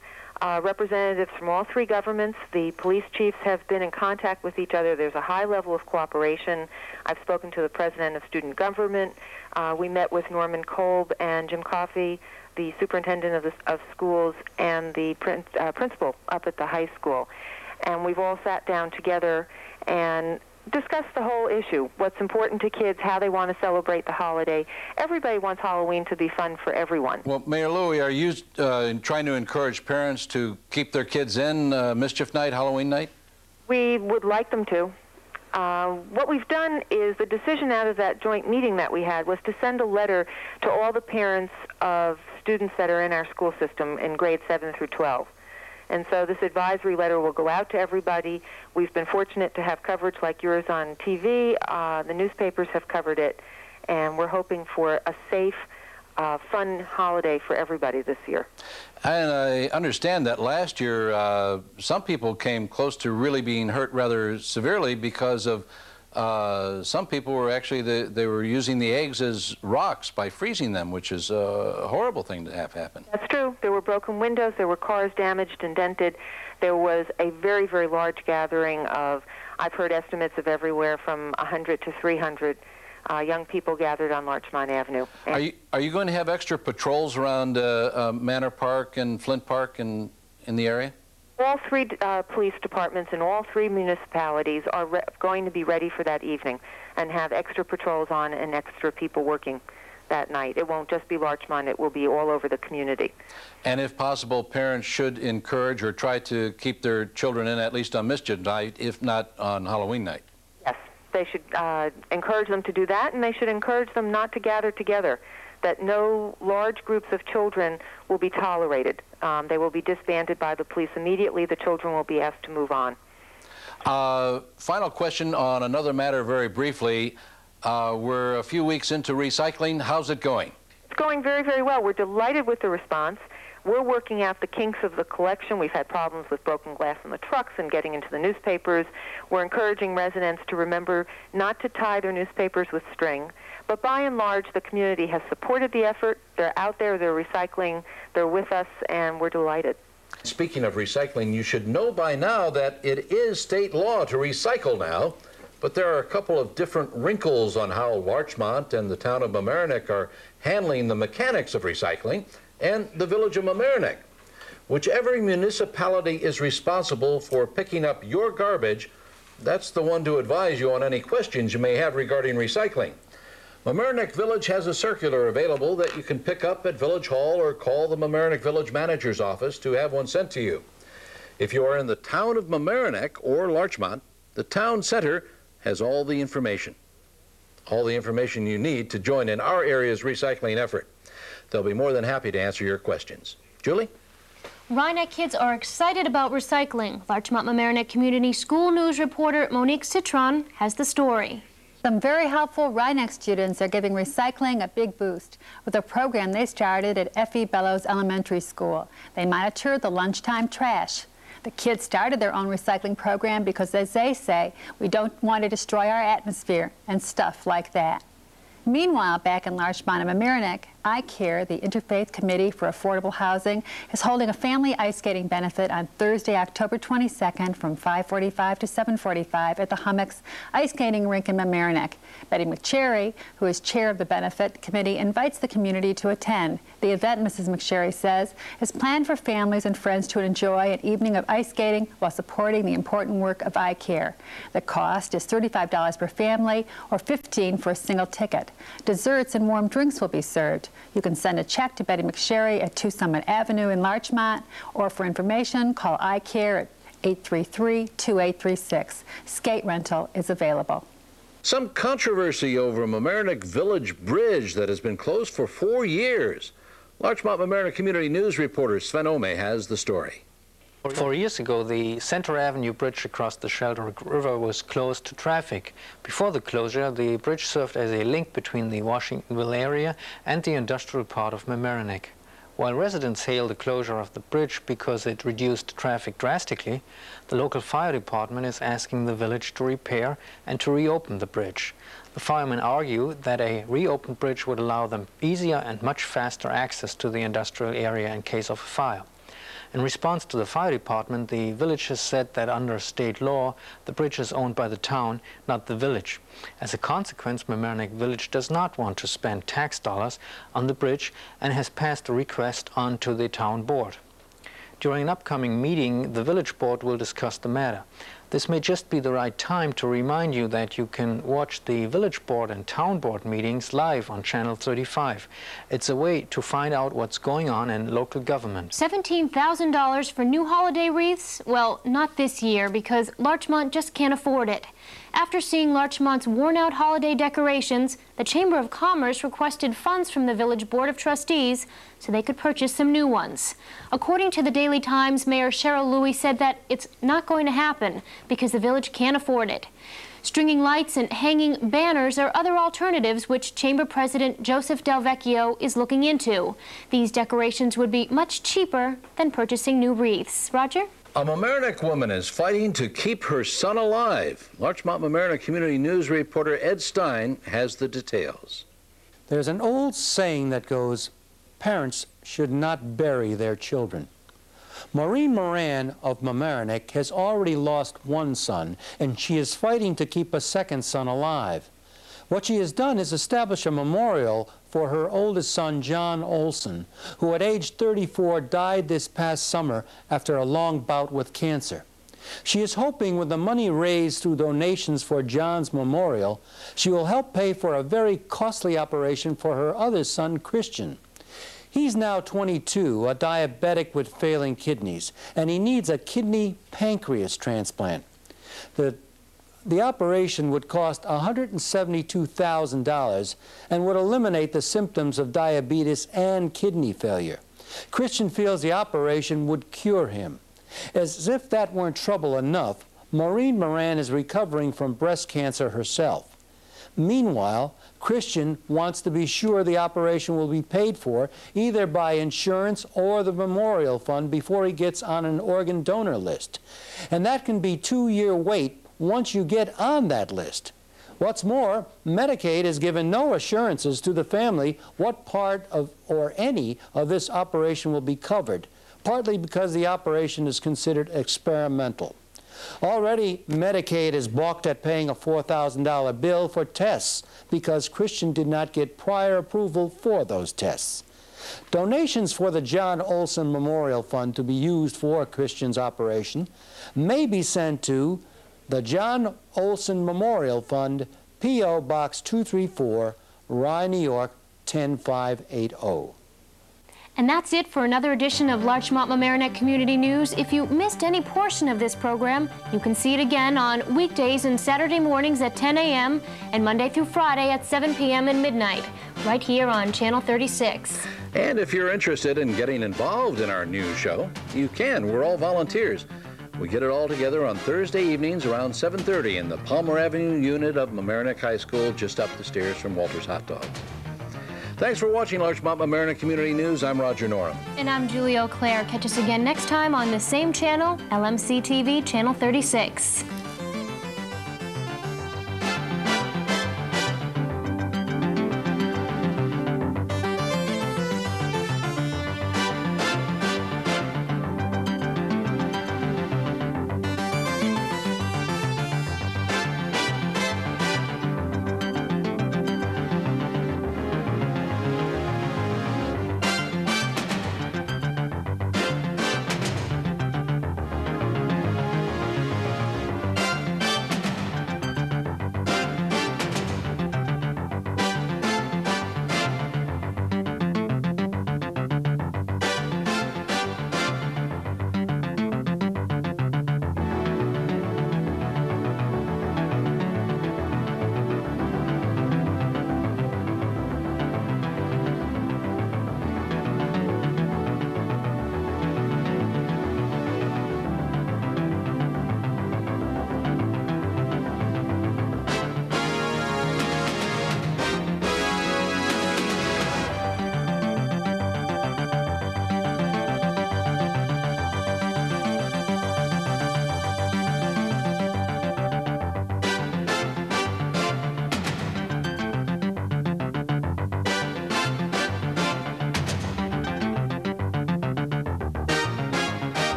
representatives from all 3 governments. The police chiefs have been in contact with each other. There's a high level of cooperation. I've spoken to the president of student government. We met with Norman Kolb and Jim Coffey, the superintendent of schools, and the principal up at the high school. And we've all sat down together and discussed the whole issue, what's important to kids, how they want to celebrate the holiday. Everybody wants Halloween to be fun for everyone. Well, Mayor Louie, are you trying to encourage parents to keep their kids in mischief night, Halloween night? We would like them to. What we've done is the decision out of that joint meeting that we had was to send a letter to all the parents of students that are in our school system in grades 7 through 12. And so this advisory letter will go out to everybody. We've been fortunate to have coverage like yours on TV. The newspapers have covered it, and we're hoping for a safe, fun holiday for everybody this year. And I understand that last year some people came close to really being hurt rather severely because of some people were actually, they were using the eggs as rocks by freezing them, which is a horrible thing to have happen. That's true. There were broken windows, there were cars damaged and dented. There was a very, very large gathering of, I've heard estimates of everywhere from 100 to 300 young people gathered on Larchmont Avenue. Are you going to have extra patrols around Manor Park and Flint Park in the area? All 3 police departments in all 3 municipalities are going to be ready for that evening and have extra patrols on and extra people working that night. It won't just be Larchmont, it will be all over the community. And if possible, parents should encourage or try to keep their children in at least on mischief night, if not on Halloween night. Yes, they should encourage them to do that, and they should encourage them not to gather together, that no large groups of children will be tolerated. They will be disbanded by the police immediately. The children will be asked to move on. Final question on another matter very briefly. We're a few weeks into recycling. How's it going? It's going very, very well. We're delighted with the response. We're working out the kinks of the collection. We've had problems with broken glass in the trucks and getting into the newspapers. We're encouraging residents to remember not to tie their newspapers with string. But by and large, the community has supported the effort. They're out there, they're recycling, they're with us, and we're delighted. Speaking of recycling, you should know by now that it is state law to recycle now. But there are a couple of different wrinkles on how Larchmont and the town of Mamaroneck are handling the mechanics of recycling and the village of Mamaroneck. Whichever municipality is responsible for picking up your garbage, that's the one to advise you on any questions you may have regarding recycling. Mamaroneck Village has a circular available that you can pick up at Village Hall or call the Mamaroneck Village Manager's office to have one sent to you. If you are in the town of Mamaroneck or Larchmont, the town center has all the information you need to join in our area's recycling effort. They'll be more than happy to answer your questions. Julie? Rhinebeck kids are excited about recycling. Larchmont Mamaroneck Community School News reporter Monique Citron has the story. Some very helpful Rhinebeck students are giving recycling a big boost with a program they started at F.E. Bellows Elementary School. They monitor the lunchtime trash. The kids started their own recycling program because, as they say, we don't want to destroy our atmosphere and stuff like that. Meanwhile, back in Larchmont and Mamaroneck, Auclair, the Interfaith Committee for Affordable Housing, is holding a family ice skating benefit on Thursday, October 22nd from 5:45 to 7:45 at the Hummocks Ice Skating Rink in Mamaroneck. Betty McSherry, who is chair of the benefit committee, invites the community to attend. The event, Mrs. McSherry says, is planned for families and friends to enjoy an evening of ice skating while supporting the important work of Auclair. The cost is $35 per family or $15 for a single ticket. Desserts and warm drinks will be served. You can send a check to Betty McSherry at 2 Summit Avenue in Larchmont, or for information, call Auclair at 833-2836. Skate rental is available. Some controversy over Mamaroneck Village Bridge that has been closed for 4 years. Larchmont Mamaroneck Community News reporter Sven Ome has the story. 4 years ago, the Center Avenue Bridge across the Sheldrake River was closed to traffic. Before the closure, the bridge served as a link between the Washingtonville area and the industrial part of Mamaroneck. While residents hailed the closure of the bridge because it reduced traffic drastically, the local fire department is asking the village to repair and to reopen the bridge. The firemen argue that a reopened bridge would allow them easier and much faster access to the industrial area in case of a fire. In response to the fire department, the village has said that under state law, the bridge is owned by the town, not the village. As a consequence, Mamaroneck Village does not want to spend tax dollars on the bridge and has passed a request on to the town board. During an upcoming meeting, the village board will discuss the matter. This may just be the right time to remind you that you can watch the village board and town board meetings live on Channel 35. It's a way to find out what's going on in local government. $17,000 for new holiday wreaths? Well, not this year because Larchmont just can't afford it. After seeing Larchmont's worn-out holiday decorations, the Chamber of Commerce requested funds from the Village Board of Trustees so they could purchase some new ones. According to the Daily Times, Mayor Cheryl Louie said that it's not going to happen because the village can't afford it. Stringing lights and hanging banners are other alternatives which Chamber President Joseph Del Vecchio is looking into. These decorations would be much cheaper than purchasing new wreaths. Roger? A Mamaroneck woman is fighting to keep her son alive. Larchmont Mamaroneck Community News reporter Ed Stein has the details. There's an old saying that goes, parents should not bury their children. Maureen Moran of Mamaroneck has already lost one son, and she is fighting to keep a second son alive. What she has done is establish a memorial for her oldest son, John Olson, who at age 34 died this past summer after a long bout with cancer. She is hoping with the money raised through donations for John's memorial, she will help pay for a very costly operation for her other son, Christian. He's now 22, a diabetic with failing kidneys, and he needs a kidney pancreas transplant. The operation would cost $172,000 and would eliminate the symptoms of diabetes and kidney failure. Christian feels the operation would cure him. As if that weren't trouble enough, Maureen Moran is recovering from breast cancer herself. Meanwhile, Christian wants to be sure the operation will be paid for either by insurance or the memorial fund before he gets on an organ donor list. And that can be a 2-year wait once you get on that list. What's more, Medicaid has given no assurances to the family what part of or any of this operation will be covered, partly because the operation is considered experimental. Already, Medicaid has balked at paying a $4,000 bill for tests because Christian did not get prior approval for those tests. Donations for the John Olson Memorial Fund to be used for Christian's operation may be sent to the John Olson Memorial Fund, P.O. Box 234, Rye, New York, 10580. And that's it for another edition of Larchmont-Mamaroneck Community News. If you missed any portion of this program, you can see it again on weekdays and Saturday mornings at 10 a.m. and Monday through Friday at 7 p.m. and midnight, right here on Channel 36. And if you're interested in getting involved in our news show, you can. We're all volunteers. We get it all together on Thursday evenings around 7:30 in the Palmer Avenue unit of Mamaroneck High School, just up the stairs from Walter's Hot Dogs. Thanks for watching Larchmont-Mamaroneck Community News. I'm Roger Norum. And I'm Juli Auclair. Catch us again next time on the same channel, LMC-TV, Channel 36.